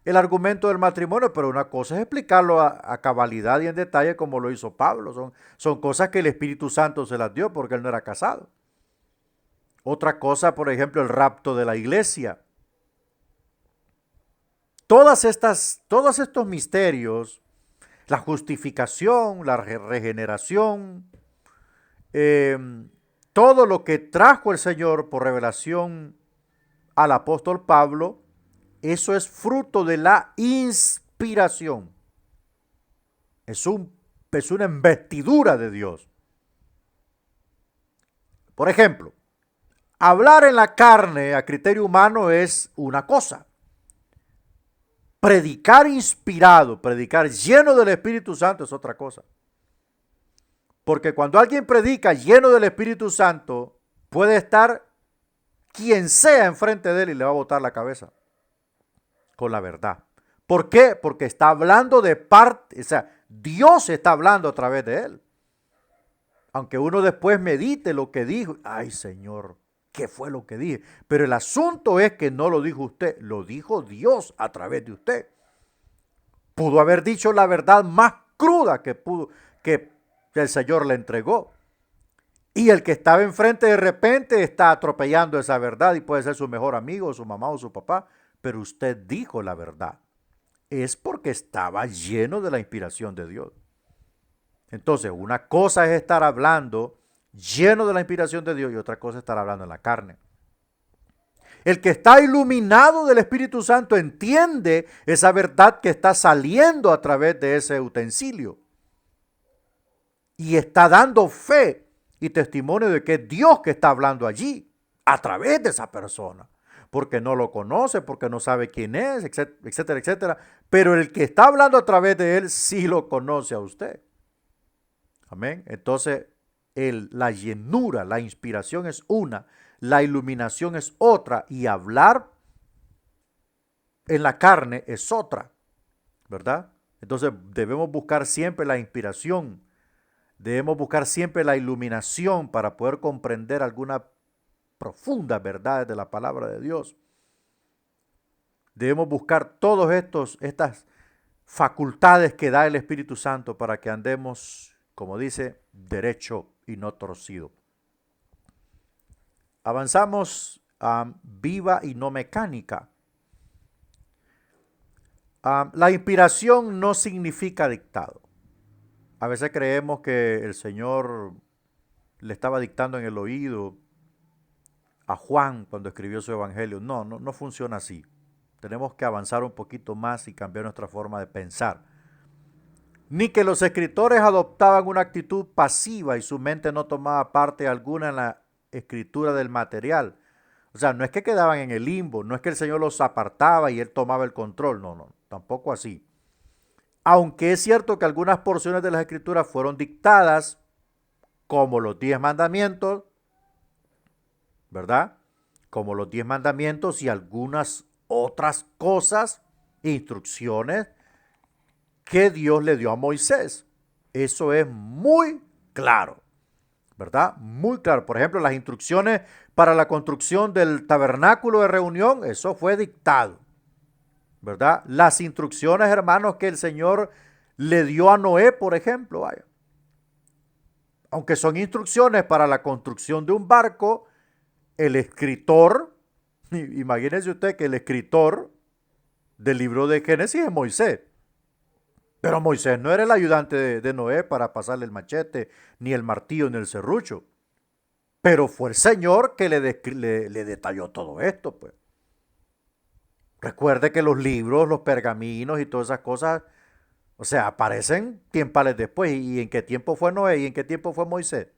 el argumento del matrimonio, pero una cosa es explicarlo a cabalidad y en detalle como lo hizo Pablo. Son cosas que el Espíritu Santo se las dio porque él no era casado. Otra cosa, por ejemplo, el rapto de la iglesia. Todos estos misterios, la justificación, la regeneración, todo lo que trajo el Señor por revelación al apóstol Pablo, eso es fruto de la inspiración. Es una investidura de Dios. Por ejemplo, hablar en la carne a criterio humano es una cosa. Predicar inspirado, predicar lleno del Espíritu Santo es otra cosa. Porque cuando alguien predica lleno del Espíritu Santo, puede estar quien sea enfrente de él y le va a botar la cabeza con la verdad. ¿Por qué? Porque está hablando de parte, o sea, Dios está hablando a través de él. Aunque uno después medite lo que dijo, ay Señor, ¿qué fue lo que dije? Pero el asunto es que no lo dijo usted, lo dijo Dios a través de usted. Pudo haber dicho la verdad más cruda que el Señor le entregó. Y el que estaba enfrente de repente está atropellando esa verdad y puede ser su mejor amigo, su mamá o su papá, pero usted dijo la verdad. Es porque estaba lleno de la inspiración de Dios. Entonces, una cosa es estar hablando lleno de la inspiración de Dios y otra cosa es estar hablando en la carne. El que está iluminado del Espíritu Santo entiende esa verdad que está saliendo a través de ese utensilio. Y está dando fe y testimonio de que es Dios que está hablando allí, a través de esa persona. Porque no lo conoce, porque no sabe quién es, etcétera, etcétera. Pero el que está hablando a través de él sí lo conoce a usted. Amén. Entonces, la llenura, la inspiración es una, la iluminación es otra y hablar en la carne es otra, ¿verdad? Entonces, debemos buscar siempre la inspiración. Debemos buscar siempre la iluminación para poder comprender algunas profundas verdades de la palabra de Dios. Debemos buscar estas facultades que da el Espíritu Santo para que andemos, como dice, derecho y no torcido. Avanzamos a viva y no mecánica. La inspiración no significa dictado. A veces creemos que el Señor le estaba dictando en el oído a Juan cuando escribió su evangelio. No funciona así. Tenemos que avanzar un poquito más y cambiar nuestra forma de pensar. Ni que los escritores adoptaban una actitud pasiva y su mente no tomaba parte alguna en la escritura del material. O sea, no es que quedaban en el limbo, no es que el Señor los apartaba y él tomaba el control. No, tampoco así. Aunque es cierto que algunas porciones de las escrituras fueron dictadas, como los 10 mandamientos, ¿verdad? Como los 10 mandamientos y algunas otras cosas, instrucciones que Dios le dio a Moisés. Eso es muy claro, ¿verdad? Muy claro. Por ejemplo, las instrucciones para la construcción del tabernáculo de reunión, eso fue dictado, ¿verdad? Las instrucciones, hermanos, que el Señor le dio a Noé, por ejemplo, vaya. Aunque son instrucciones para la construcción de un barco, el escritor, imagínense usted que el escritor del libro de Génesis es Moisés. Pero Moisés no era el ayudante de Noé para pasarle el machete, ni el martillo, ni el serrucho. Pero fue el Señor que le detalló todo esto, pues. Recuerde que los libros, los pergaminos y todas esas cosas, o sea, aparecen tiempales después. ¿Y en qué tiempo fue Noé? ¿Y en qué tiempo fue Moisés?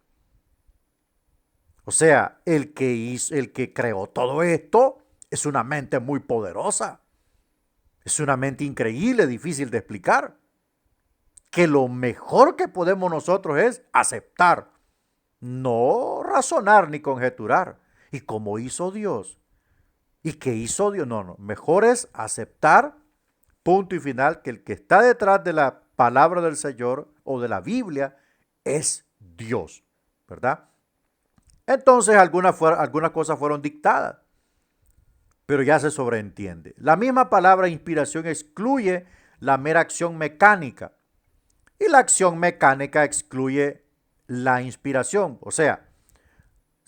O sea, el que creó todo esto es una mente muy poderosa. Es una mente increíble, difícil de explicar. Que lo mejor que podemos nosotros es aceptar, no razonar ni conjeturar. Y como hizo Dios, ¿Y qué hizo Dios? No, no. Mejor es aceptar, punto y final, que el que está detrás de la palabra del Señor o de la Biblia es Dios, ¿verdad? Entonces algunas cosas fueron dictadas, pero ya se sobreentiende. La misma palabra inspiración excluye la mera acción mecánica y la acción mecánica excluye la inspiración. O sea,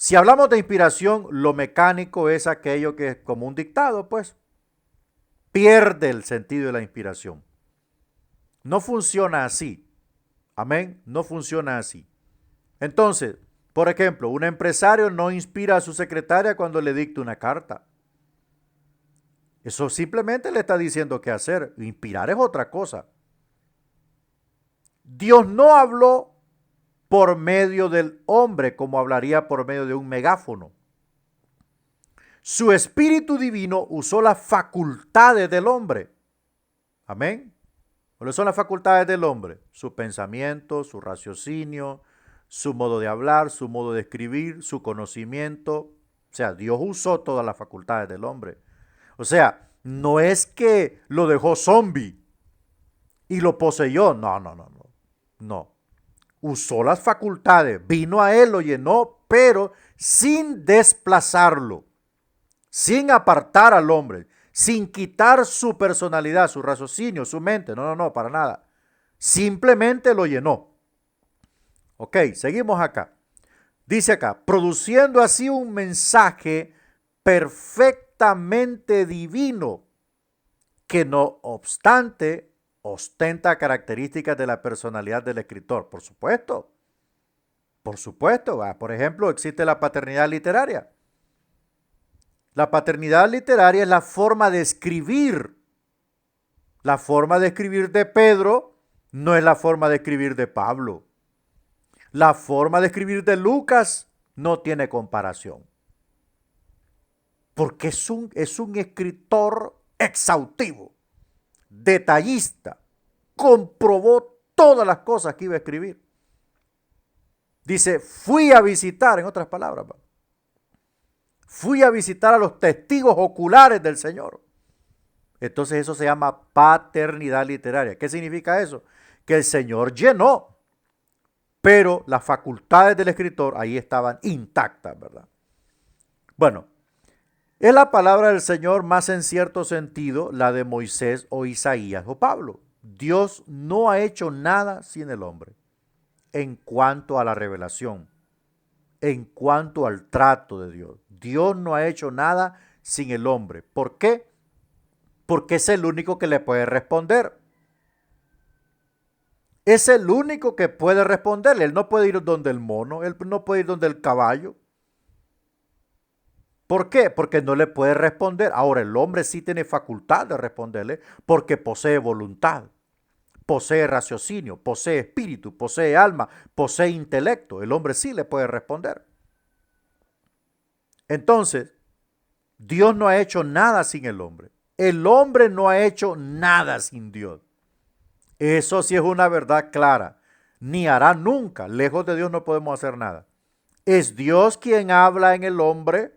si hablamos de inspiración, lo mecánico es aquello que es como un dictado, pues pierde el sentido de la inspiración. No funciona así. Amén. No funciona así. Entonces, por ejemplo, un empresario no inspira a su secretaria cuando le dicta una carta. Eso simplemente le está diciendo qué hacer. Inspirar es otra cosa. Dios no habló por medio del hombre como hablaría por medio de un megáfono. Su espíritu divino usó las facultades del hombre. Amén. ¿Cuáles son las facultades del hombre? Su pensamiento, su raciocinio, su modo de hablar, su modo de escribir, su conocimiento. O sea, Dios usó todas las facultades del hombre. O sea, no es que lo dejó zombie y lo poseyó. No, no, no, no. No. Usó las facultades, vino a él, lo llenó, pero sin desplazarlo, sin apartar al hombre, sin quitar su personalidad, su raciocinio, su mente. No, no, no, para nada. Simplemente lo llenó. Ok, seguimos acá. Dice acá, produciendo así un mensaje perfectamente divino, que no obstante ostenta características de la personalidad del escritor. Por supuesto, por ejemplo, existe la paternidad literaria. La paternidad literaria es la forma de escribir. La forma de escribir de Pedro no es la forma de escribir de Pablo. La forma de escribir de Lucas no tiene comparación. Porque es un escritor exhaustivo, detallista, comprobó todas las cosas que iba a escribir. Dice, fui a visitar, en otras palabras, fui a visitar a los testigos oculares del Señor. Entonces eso se llama paternidad literaria. ¿Qué significa eso? Que el Señor llenó, pero las facultades del escritor ahí estaban intactas, ¿verdad? Bueno, es la palabra del Señor más en cierto sentido la de Moisés o Isaías o Pablo. Dios no ha hecho nada sin el hombre en cuanto a la revelación, en cuanto al trato de Dios. Dios no ha hecho nada sin el hombre. ¿Por qué? Porque es el único que le puede responder. Es el único que puede responderle. Él no puede ir donde el mono, él no puede ir donde el caballo. ¿Por qué? Porque no le puede responder. Ahora, el hombre sí tiene facultad de responderle porque posee voluntad, posee raciocinio, posee espíritu, posee alma, posee intelecto. El hombre sí le puede responder. Entonces, Dios no ha hecho nada sin el hombre. El hombre no ha hecho nada sin Dios. Eso sí es una verdad clara. Ni hará nunca. Lejos de Dios no podemos hacer nada. ¿Es Dios quien habla en el hombre?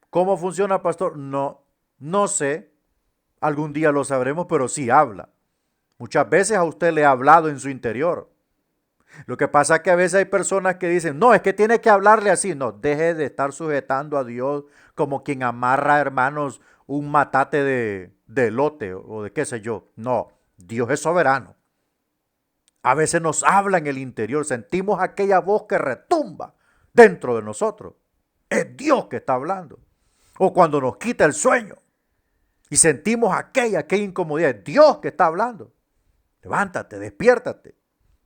¿Cómo funciona, pastor? No, no sé. Algún día lo sabremos, pero sí habla. Muchas veces a usted le ha hablado en su interior. Lo que pasa es que a veces hay personas que dicen, no, es que tiene que hablarle así. No, deje de estar sujetando a Dios como quien amarra, hermanos, un matate de elote o de qué sé yo. No, Dios es soberano. A veces nos habla en el interior, sentimos aquella voz que retumba dentro de nosotros. Es Dios que está hablando. O cuando nos quita el sueño y sentimos aquella incomodidad, es Dios que está hablando. Levántate, despiértate.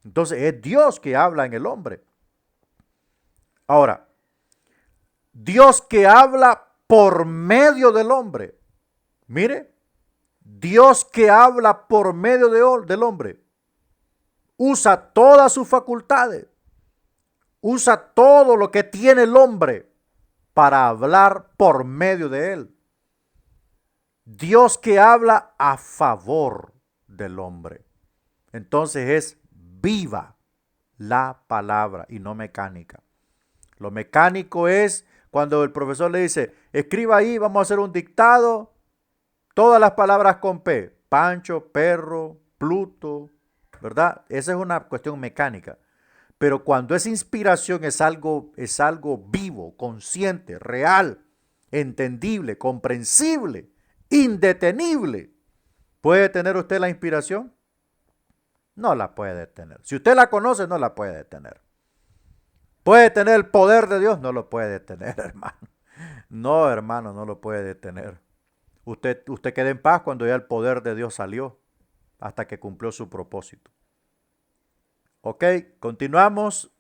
Entonces es Dios que habla en el hombre. Ahora, Dios que habla por medio del hombre. Mire, Dios que habla por medio del hombre. Usa todas sus facultades. Usa todo lo que tiene el hombre para hablar por medio de él. Dios que habla a favor del hombre. Entonces es viva la palabra y no mecánica. Lo mecánico es Cuando el profesor le dice, escriba ahí, vamos a hacer un dictado, todas las palabras con P, Pancho, perro, Pluto, ¿verdad? Esa es una cuestión mecánica. Pero cuando es inspiración es algo vivo, consciente, real, entendible, comprensible, indetenible. ¿Puede tener usted la inspiración? No la puede detener. Si usted la conoce, no la puede detener. ¿Puede tener el poder de Dios? No lo puede detener, hermano. No, hermano, no lo puede detener. Usted queda en paz cuando ya el poder de Dios salió, hasta que cumplió su propósito. Ok, continuamos.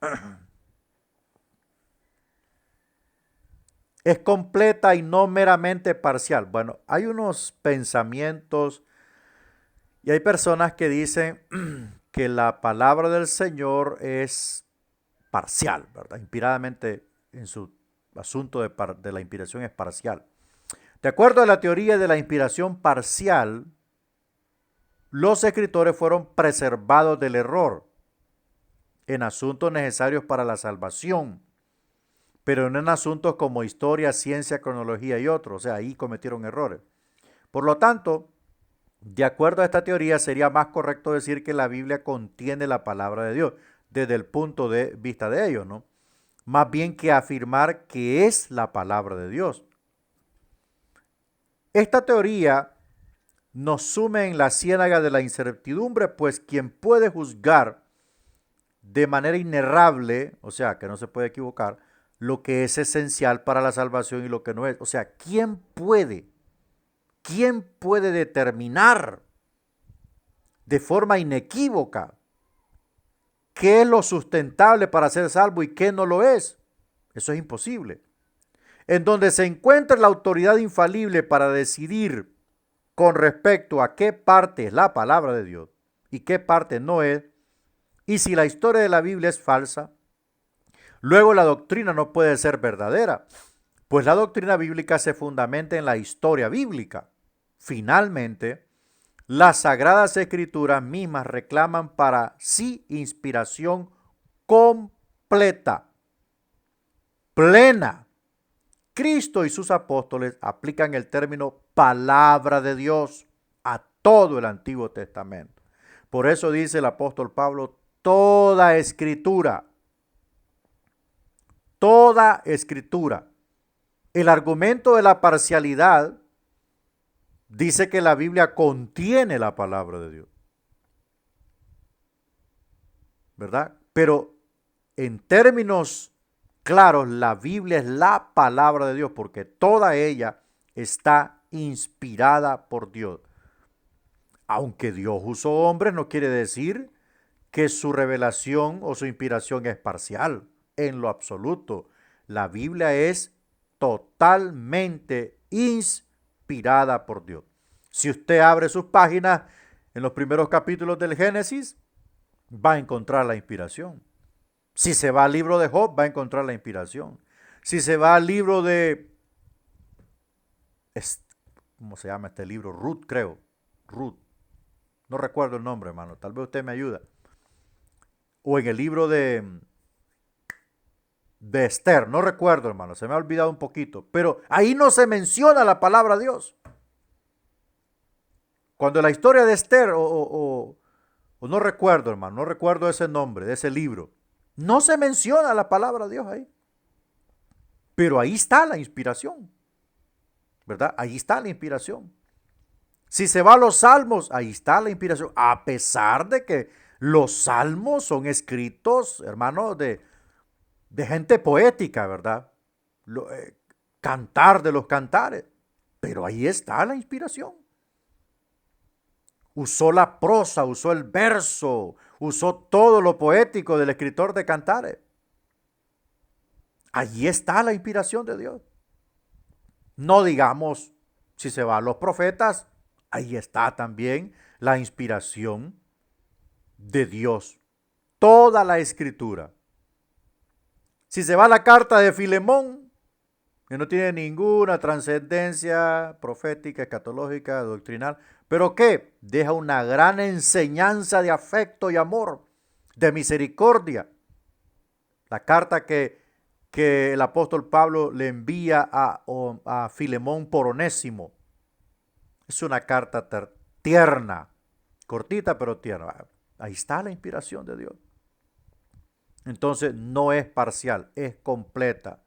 Es completa y no meramente parcial. Bueno, hay unos pensamientos y hay personas que dicen que la palabra del Señor es parcial, ¿verdad? Inspiradamente en su asunto de la inspiración es parcial. De acuerdo a la teoría de la inspiración parcial, los escritores fueron preservados del error en asuntos necesarios para la salvación, pero no en asuntos como historia, ciencia, cronología y otros. O sea, ahí cometieron errores. Por lo tanto, de acuerdo a esta teoría, sería más correcto decir que la Biblia contiene la palabra de Dios, desde el punto de vista de ellos, ¿no? Más bien que afirmar que es la palabra de Dios. Esta teoría nos sume en la ciénaga de la incertidumbre, pues quien puede juzgar de manera inerrable, o sea, que no se puede equivocar, lo que es esencial para la salvación y lo que no es. O sea, ¿quién puede determinar de forma inequívoca qué es lo sustentable para ser salvo y qué no lo es? Eso es imposible. En donde se encuentra la autoridad infalible para decidir con respecto a qué parte es la palabra de Dios y qué parte no es, y si la historia de la Biblia es falsa, luego la doctrina no puede ser verdadera, pues la doctrina bíblica se fundamenta en la historia bíblica. Finalmente, las sagradas escrituras mismas reclaman para sí inspiración completa, plena. Cristo y sus apóstoles aplican el término palabra de Dios a todo el Antiguo Testamento. Por eso dice el apóstol Pablo, toda escritura. El argumento de la parcialidad dice que la Biblia contiene la palabra de Dios, ¿verdad? Pero en términos claros, la Biblia es la palabra de Dios porque toda ella está inspirada por Dios. Aunque Dios usó hombres, no quiere decir que su revelación o su inspiración es parcial, en lo absoluto. La Biblia es totalmente inspirada por Dios. Si usted abre sus páginas en los primeros capítulos del Génesis, va a encontrar la inspiración. Si se va al libro de Job, va a encontrar la inspiración. Si se va al libro de, ¿cómo se llama este libro? Ruth, creo. Ruth. No recuerdo el nombre, hermano. Tal vez usted me ayuda. O en el libro de Esther. No recuerdo, hermano. Se me ha olvidado un poquito. Pero ahí no se menciona la palabra Dios. Cuando la historia de Esther, o no recuerdo, hermano. No recuerdo ese nombre de ese libro. No se menciona la palabra Dios ahí. Pero ahí está la inspiración. ¿Verdad? Ahí está la inspiración. Si se va a los salmos, ahí está la inspiración. A pesar de que los salmos son escritos, hermano, de gente poética, ¿verdad? Cantar de los cantares. Pero ahí está la inspiración. Usó la prosa, usó el verso, usó todo lo poético del escritor de cantares. Allí está la inspiración de Dios. No digamos, si se va a los profetas, ahí está también la inspiración de Dios. Toda la escritura. Si se va a la carta de Filemón, que no tiene ninguna trascendencia profética, escatológica, doctrinal, pero que deja una gran enseñanza de afecto y amor, de misericordia. La carta que que el apóstol Pablo le envía a Filemón por Onésimo. Es una carta tierna, cortita pero tierna. Ahí está la inspiración de Dios. Entonces no es parcial, es completa.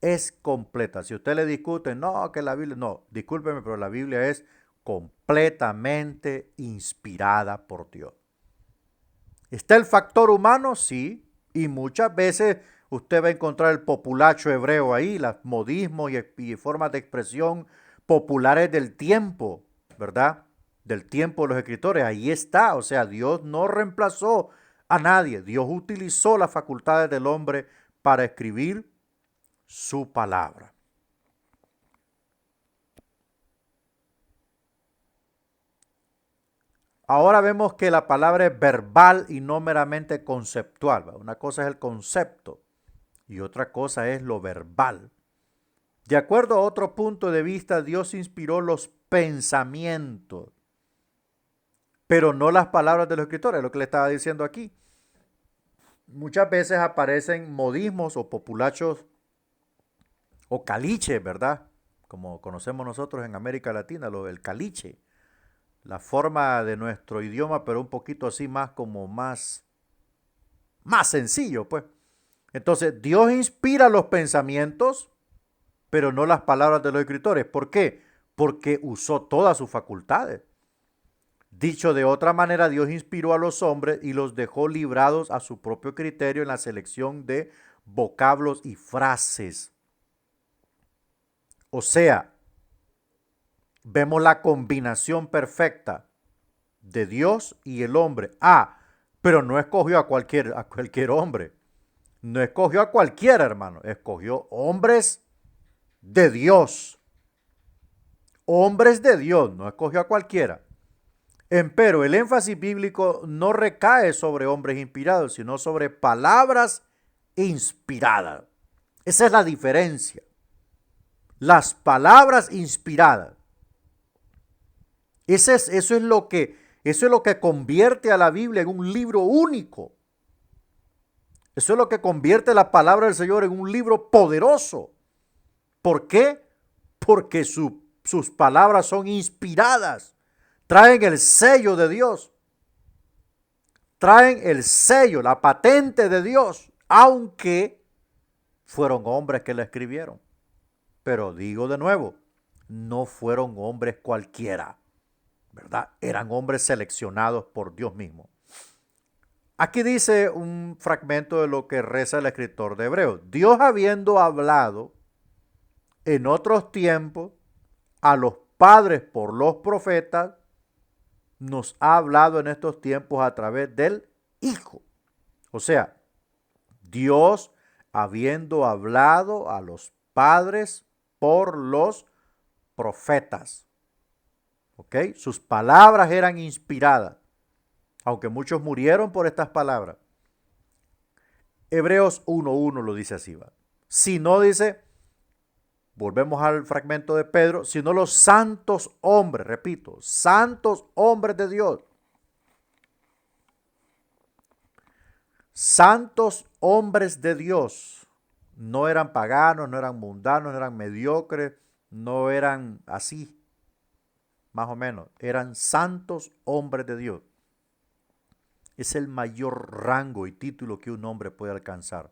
Es completa. Si usted le discute, no, que la Biblia, no, discúlpeme, pero la Biblia es completamente inspirada por Dios. ¿Está el factor humano? Sí. Y muchas veces usted va a encontrar el populacho hebreo ahí, los modismos y formas de expresión populares del tiempo, ¿verdad? Del tiempo de los escritores. Ahí está. O sea, Dios no reemplazó a nadie. Dios utilizó las facultades del hombre para escribir su palabra. Ahora vemos que la palabra es verbal y no meramente conceptual. ¿Va? Una cosa es el concepto y otra cosa es lo verbal. De acuerdo a otro punto de vista, Dios inspiró los pensamientos, pero no las palabras de los escritores, es lo que le estaba diciendo aquí. Muchas veces aparecen modismos o populachos o caliches, ¿verdad? Como conocemos nosotros en América Latina, el caliche. La forma de nuestro idioma, pero un poquito así más como más sencillo, pues. Entonces, Dios inspira los pensamientos, pero no las palabras de los escritores. ¿Por qué? Porque usó todas sus facultades. Dicho de otra manera, Dios inspiró a los hombres y los dejó librados a su propio criterio en la selección de vocablos y frases. O sea, vemos la combinación perfecta de Dios y el hombre. Pero no escogió a cualquier hombre. No escogió a cualquiera, hermano. Escogió hombres de Dios. Hombres de Dios. No escogió a cualquiera. Empero, el énfasis bíblico no recae sobre hombres inspirados, sino sobre palabras inspiradas. Esa es la diferencia. Las palabras inspiradas. Eso es lo que convierte a la Biblia en un libro único. Eso es lo que convierte la palabra del Señor en un libro poderoso. ¿Por qué? Porque sus palabras son inspiradas. Traen el sello de Dios. Traen el sello, la patente de Dios. Aunque fueron hombres que la escribieron. Pero digo de nuevo, no fueron hombres cualquiera, ¿verdad? Eran hombres seleccionados por Dios mismo. Aquí dice un fragmento de lo que reza el escritor de Hebreos. Dios habiendo hablado en otros tiempos a los padres por los profetas, nos ha hablado en estos tiempos a través del Hijo. O sea, Dios habiendo hablado a los padres por los profetas. ¿Ok? Sus palabras eran inspiradas, aunque muchos murieron por estas palabras. Hebreos 1:1 lo dice así, ¿va? Si no dice, volvemos al fragmento de Pedro, sino los santos hombres, repito, santos hombres de Dios. Santos hombres de Dios. No eran paganos, no eran mundanos, no eran mediocres, no eran así, más o menos. Eran santos hombres de Dios. Es el mayor rango y título que un hombre puede alcanzar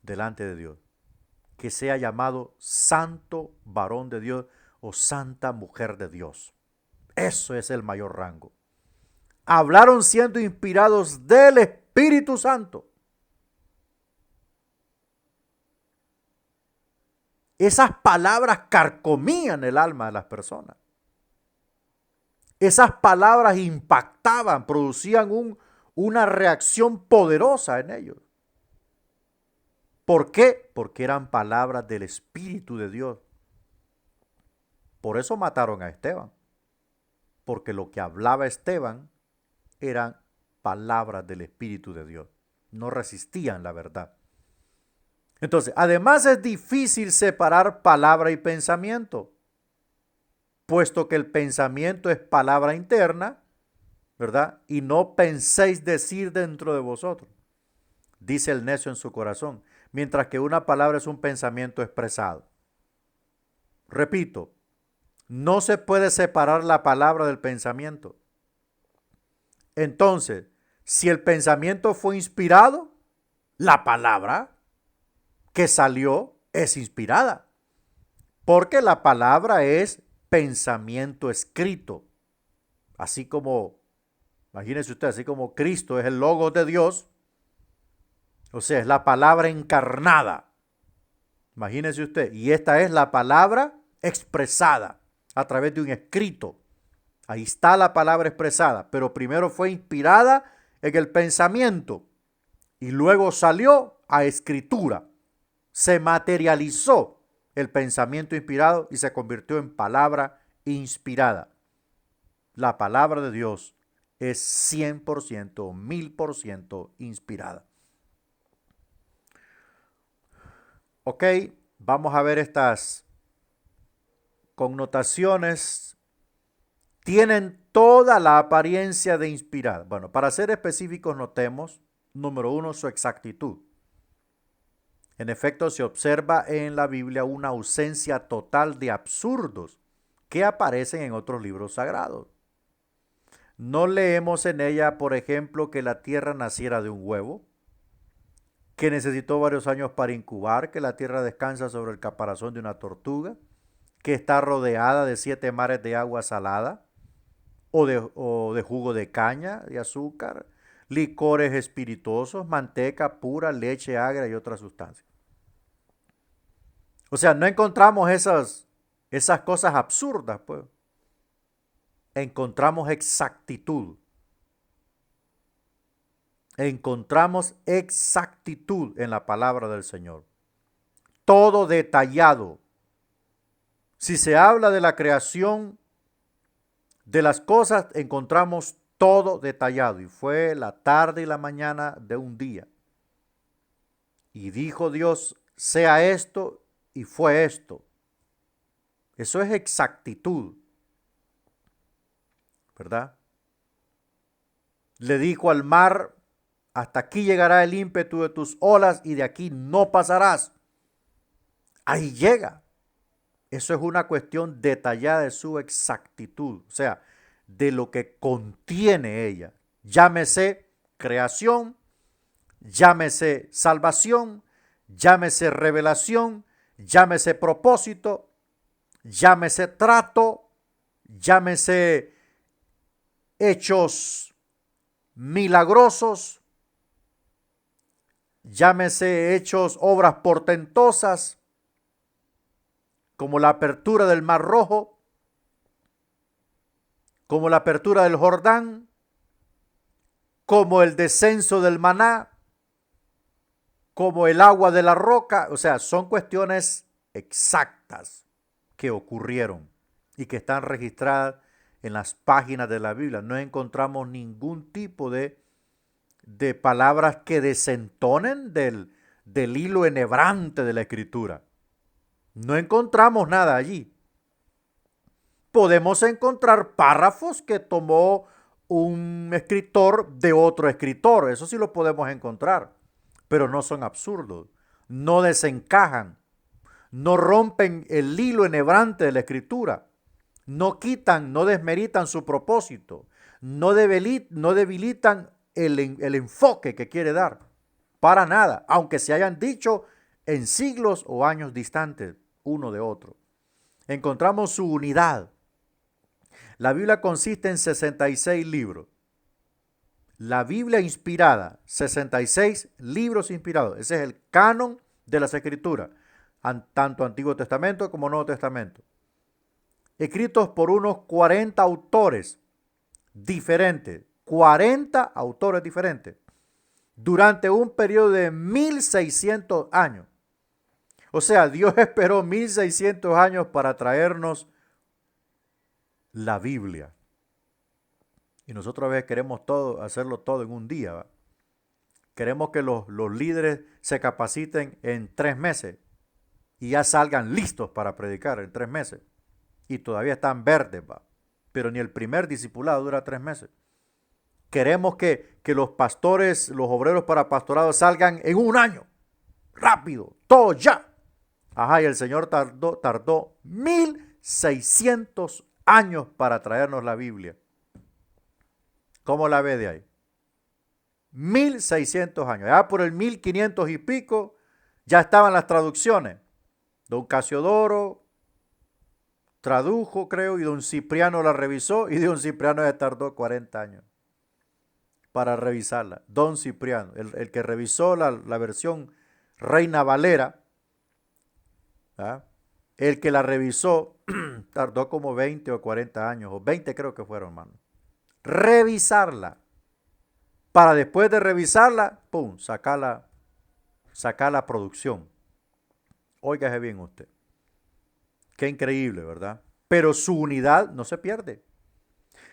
delante de Dios. Que sea llamado santo varón de Dios o santa mujer de Dios. Eso es el mayor rango. Hablaron siendo inspirados del Espíritu Santo. Esas palabras carcomían el alma de las personas. Esas palabras impactaban, producían una reacción poderosa en ellos. ¿Por qué? Porque eran palabras del Espíritu de Dios. Por eso mataron a Esteban. Porque lo que hablaba Esteban eran palabras del Espíritu de Dios. No resistían la verdad. Entonces, además es difícil separar palabra y pensamiento, puesto que el pensamiento es palabra interna, ¿verdad? Y no penséis decir dentro de vosotros. dice el necio en su corazón, mientras que una palabra es un pensamiento expresado. Repito, no se puede separar la palabra del pensamiento. Entonces, si el pensamiento fue inspirado, la palabra que salió es inspirada, porque la palabra es pensamiento escrito. Así como, imagínese usted, así como Cristo es el Logos de Dios, o sea, es la palabra encarnada. Imagínese usted, y esta es la palabra expresada a través de un escrito. Ahí está la palabra expresada, pero primero fue inspirada en el pensamiento y luego salió a escritura. Se materializó el pensamiento inspirado y se convirtió en palabra inspirada. La palabra de Dios es 100%, 1000% inspirada. Ok, vamos a ver estas connotaciones. Tienen toda la apariencia de inspirada. Bueno, para ser específicos notemos, número 1, su exactitud. En efecto, se observa en la Biblia una ausencia total de absurdos que aparecen en otros libros sagrados. No leemos en ella, por ejemplo, que la tierra naciera de un huevo, que necesitó varios años para incubar, que la tierra descansa sobre el caparazón de una tortuga, que está rodeada de 7 mares de agua salada, o de jugo de caña, de azúcar, licores espirituosos, manteca pura, leche agria y otras sustancias. O sea, no encontramos esas cosas absurdas, pues. Encontramos exactitud. Encontramos exactitud en la palabra del Señor. Todo detallado. Si se habla de la creación de las cosas, encontramos todo detallado. Y fue la tarde y la mañana de un día. Y dijo Dios, sea esto, y fue esto. Eso es exactitud, ¿verdad? Le dijo al mar, hasta aquí llegará el ímpetu de tus olas y de aquí no pasarás. Ahí llega. Eso es una cuestión detallada de su exactitud, o sea, de lo que contiene ella. Llámese creación, llámese salvación, llámese revelación, llámese propósito, llámese trato, llámese hechos milagrosos, llámese hechos, obras portentosas, como la apertura del Mar Rojo, como la apertura del Jordán, como el descenso del maná, como el agua de la roca. O sea, son cuestiones exactas que ocurrieron y que están registradas en las páginas de la Biblia. No encontramos ningún tipo de palabras que desentonen del hilo enhebrante de la Escritura. No encontramos nada allí. Podemos encontrar párrafos que tomó un escritor de otro escritor. Eso sí lo podemos encontrar. Pero no son absurdos. No desencajan. No rompen el hilo enhebrante de la Escritura. No quitan, no desmeritan su propósito. No debilitan el enfoque que quiere dar. Para nada. Aunque se hayan dicho en siglos o años distantes uno de otro. Encontramos su unidad. La Biblia consiste en 66 libros. La Biblia inspirada, 66 libros inspirados. Ese es el canon de las Escrituras, tanto Antiguo Testamento como Nuevo Testamento. Escritos por unos 40 autores diferentes. 40 autores diferentes. Durante un periodo de 1600 años. O sea, Dios esperó 1600 años para traernos la Biblia. Y nosotros a veces queremos hacerlo todo en un día, ¿va? Queremos que los líderes se capaciten en 3 meses y ya salgan listos para predicar en 3 meses. Y todavía están verdes, ¿va? Pero ni el primer discipulado dura 3 meses. Queremos que los pastores, los obreros para pastorado salgan en un año. Rápido, todo ya. Ajá, y el Señor tardó 1600 años para traernos la Biblia. ¿Cómo la ve de ahí? 1600 años. Ya por el 1500 y pico ya estaban las traducciones. Don Casiodoro tradujo, creo, y don Cipriano la revisó, y don Cipriano ya tardó 40 años para revisarla. Don Cipriano, el que revisó la versión Reina Valera, ¿ah? El que la revisó tardó como 20 o 40 años, o 20 creo que fueron, hermano. Revisarla. Para después de revisarla, pum, sacar la producción. Óigase bien usted. Qué increíble, ¿verdad? Pero su unidad no se pierde.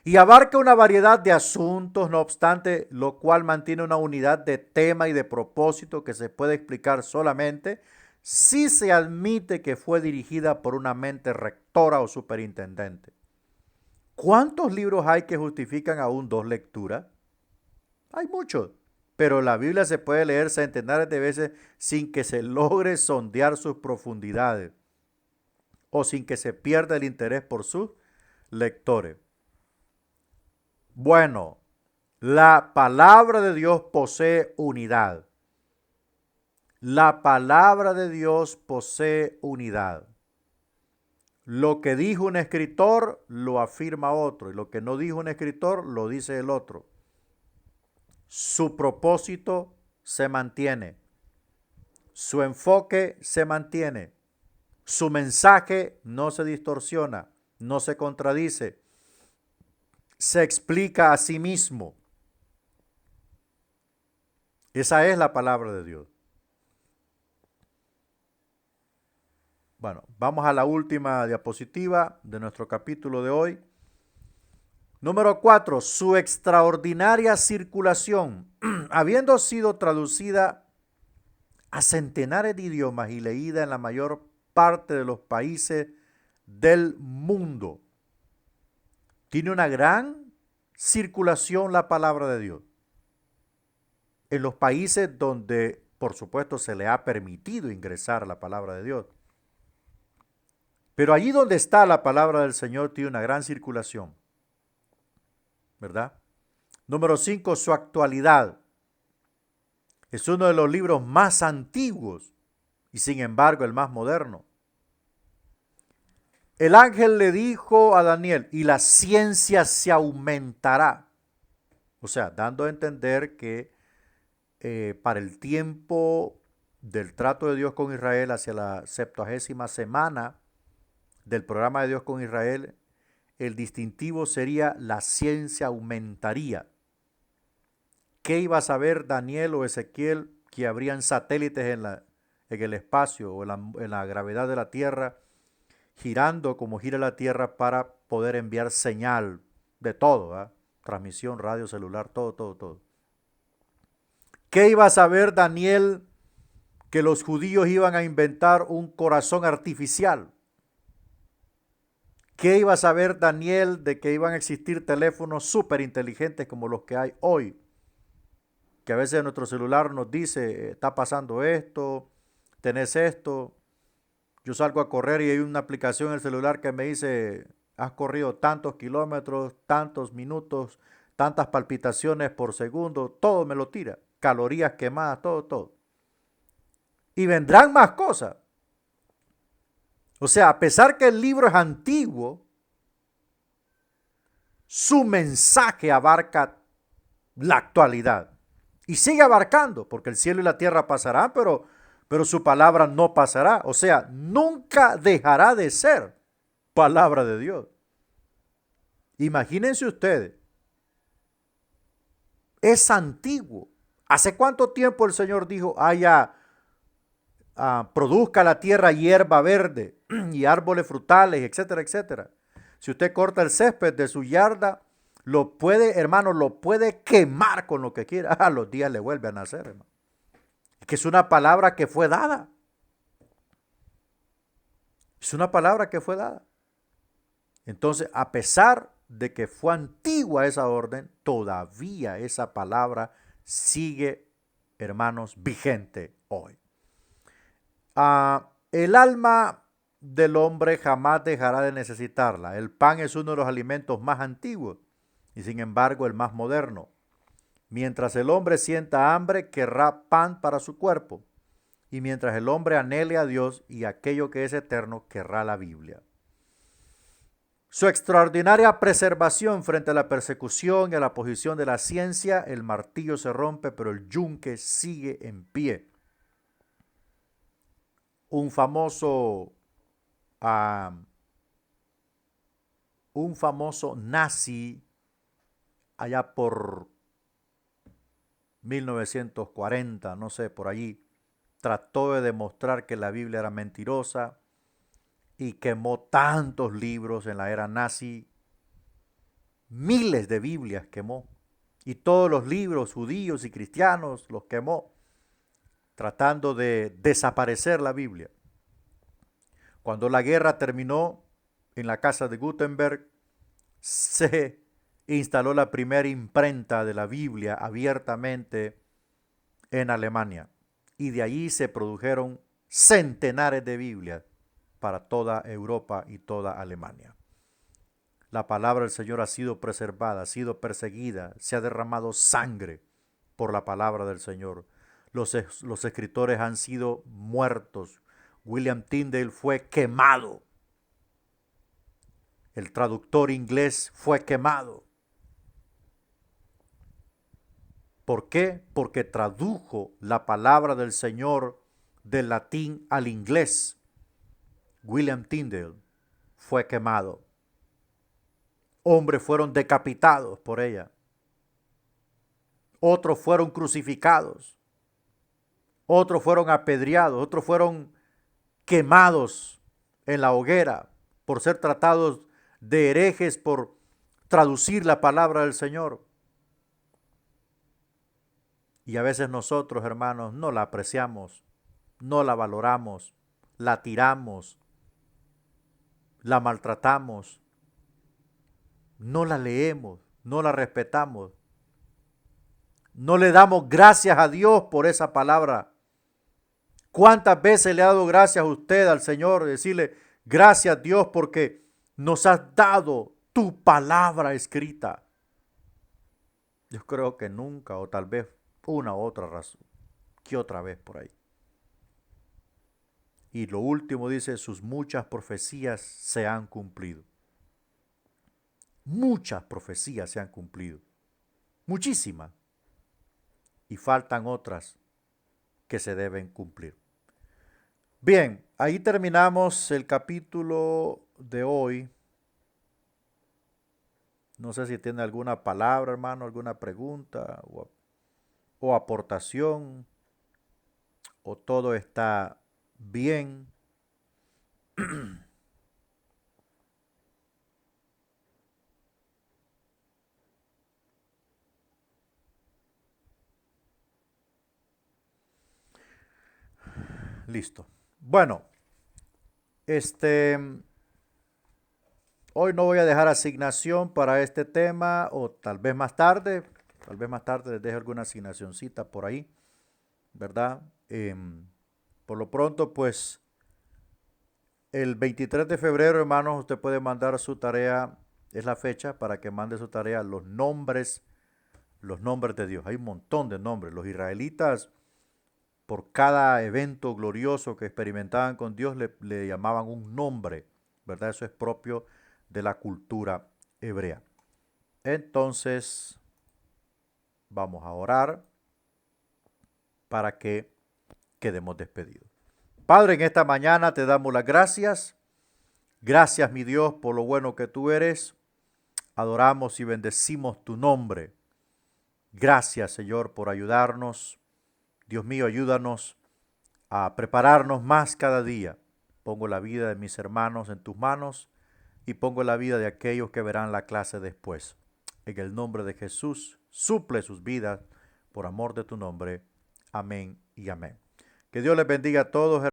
Y abarca una variedad de asuntos, no obstante, lo cual mantiene una unidad de tema y de propósito que se puede explicar solamente si se admite que fue dirigida por una mente rectora o superintendente. ¿Cuántos libros hay que justifican aún dos lecturas? Hay muchos, pero la Biblia se puede leer centenares de veces sin que se logre sondear sus profundidades o sin que se pierda el interés por sus lectores. Bueno, la palabra de Dios posee unidad. La palabra de Dios posee unidad. Lo que dijo un escritor lo afirma otro, y lo que no dijo un escritor lo dice el otro. Su propósito se mantiene. Su enfoque se mantiene. Su mensaje no se distorsiona, no se contradice. Se explica a sí mismo. Esa es la palabra de Dios. Bueno, vamos a la última diapositiva de nuestro capítulo de hoy. Número 4, su extraordinaria circulación, habiendo sido traducida a centenares de idiomas y leída en la mayor parte de los países del mundo. Tiene una gran circulación la palabra de Dios. En los países donde, por supuesto, se le ha permitido ingresar la palabra de Dios. Pero allí donde está la palabra del Señor tiene una gran circulación. ¿Verdad? Número 5, su actualidad. Es uno de los libros más antiguos y sin embargo el más moderno. El ángel le dijo a Daniel, y la ciencia se aumentará. O sea, dando a entender que para el tiempo del trato de Dios con Israel hacia la 70ª semana del programa de Dios con Israel, el distintivo sería la ciencia aumentaría. ¿Qué iba a saber Daniel o Ezequiel que habrían satélites en el espacio o en la gravedad de la Tierra girando como gira la Tierra para poder enviar señal de todo, ¿eh? Transmisión, radio, celular, todo. ¿Qué iba a saber Daniel que los judíos iban a inventar un corazón artificial? ¿Qué iba a saber Daniel de que iban a existir teléfonos súper inteligentes como los que hay hoy? Que a veces nuestro celular nos dice, está pasando esto, tenés esto. Yo salgo a correr y hay una aplicación en el celular que me dice, has corrido tantos kilómetros, tantos minutos, tantas palpitaciones por segundo, todo me lo tira. Calorías quemadas, todo. Y vendrán más cosas. O sea, a pesar que el libro es antiguo, su mensaje abarca la actualidad. Y sigue abarcando, porque el cielo y la tierra pasarán, pero su palabra no pasará. O sea, nunca dejará de ser palabra de Dios. Imagínense ustedes, es antiguo. ¿Hace cuánto tiempo el Señor dijo, produzca la tierra hierba verde y árboles frutales, etcétera, etcétera? Si usted corta el césped de su yarda, lo puede quemar con lo que quiera. A los días le vuelve a nacer, hermano. Que es una palabra que fue dada. Es una palabra que fue dada. Entonces, a pesar de que fue antigua esa orden, todavía esa palabra sigue, hermanos, vigente hoy. El alma del hombre jamás dejará de necesitarla. El pan es uno de los alimentos más antiguos y sin embargo el más moderno. Mientras el hombre sienta hambre, querrá pan para su cuerpo. Y mientras el hombre anhele a Dios y aquello que es eterno, querrá la Biblia. Su extraordinaria preservación frente a la persecución y a la posición de la ciencia, el martillo se rompe, pero el yunque sigue en pie. Un famoso nazi allá por 1940, no sé, por allí, trató de demostrar que la Biblia era mentirosa y quemó tantos libros en la era nazi, miles de Biblias quemó, y todos los libros judíos y cristianos los quemó, tratando de desaparecer la Biblia. Cuando la guerra terminó, en la casa de Gutenberg se instaló la primera imprenta de la Biblia abiertamente en Alemania. Y de allí se produjeron centenares de Biblias para toda Europa y toda Alemania. La palabra del Señor ha sido preservada, ha sido perseguida, se ha derramado sangre por la palabra del Señor. Los escritores han sido muertos. William Tyndale fue quemado. El traductor inglés fue quemado. ¿Por qué? Porque tradujo la palabra del Señor del latín al inglés. William Tyndale fue quemado. Hombres fueron decapitados por ella. Otros fueron crucificados. Otros fueron apedreados. Otros fueron quemados en la hoguera por ser tratados de herejes por traducir la palabra del Señor. Y a veces nosotros, hermanos, no la apreciamos, no la valoramos, la tiramos, la maltratamos, no la leemos, no la respetamos, no le damos gracias a Dios por esa palabra. ¿Cuántas veces le ha dado gracias a usted, al Señor? Decirle, gracias Dios porque nos has dado tu palabra escrita. Yo creo que nunca, o tal vez una u otra razón, que otra vez por ahí. Y lo último dice, sus muchas profecías se han cumplido. Muchas profecías se han cumplido. Muchísimas. Y faltan otras que se deben cumplir. Bien, ahí terminamos el capítulo de hoy. No sé si tiene alguna palabra, hermano, alguna pregunta o aportación, o todo está bien. Listo. Bueno, hoy no voy a dejar asignación para este tema, o tal vez más tarde les dejo alguna asignacioncita por ahí, ¿verdad? Por lo pronto, pues, el 23 de febrero, hermanos, usted puede mandar su tarea, es la fecha para que mande su tarea, los nombres de Dios. Hay un montón de nombres. Los israelitas, por cada evento glorioso que experimentaban con Dios, le llamaban un nombre, ¿verdad? Eso es propio de la cultura hebrea. Entonces, vamos a orar para que quedemos despedidos. Padre, en esta mañana te damos las gracias. Gracias, mi Dios, por lo bueno que tú eres. Adoramos y bendecimos tu nombre. Gracias, Señor, por ayudarnos. Dios mío, ayúdanos a prepararnos más cada día. Pongo la vida de mis hermanos en tus manos y pongo la vida de aquellos que verán la clase después. En el nombre de Jesús, suple sus vidas por amor de tu nombre. Amén y amén. Que Dios les bendiga a todos.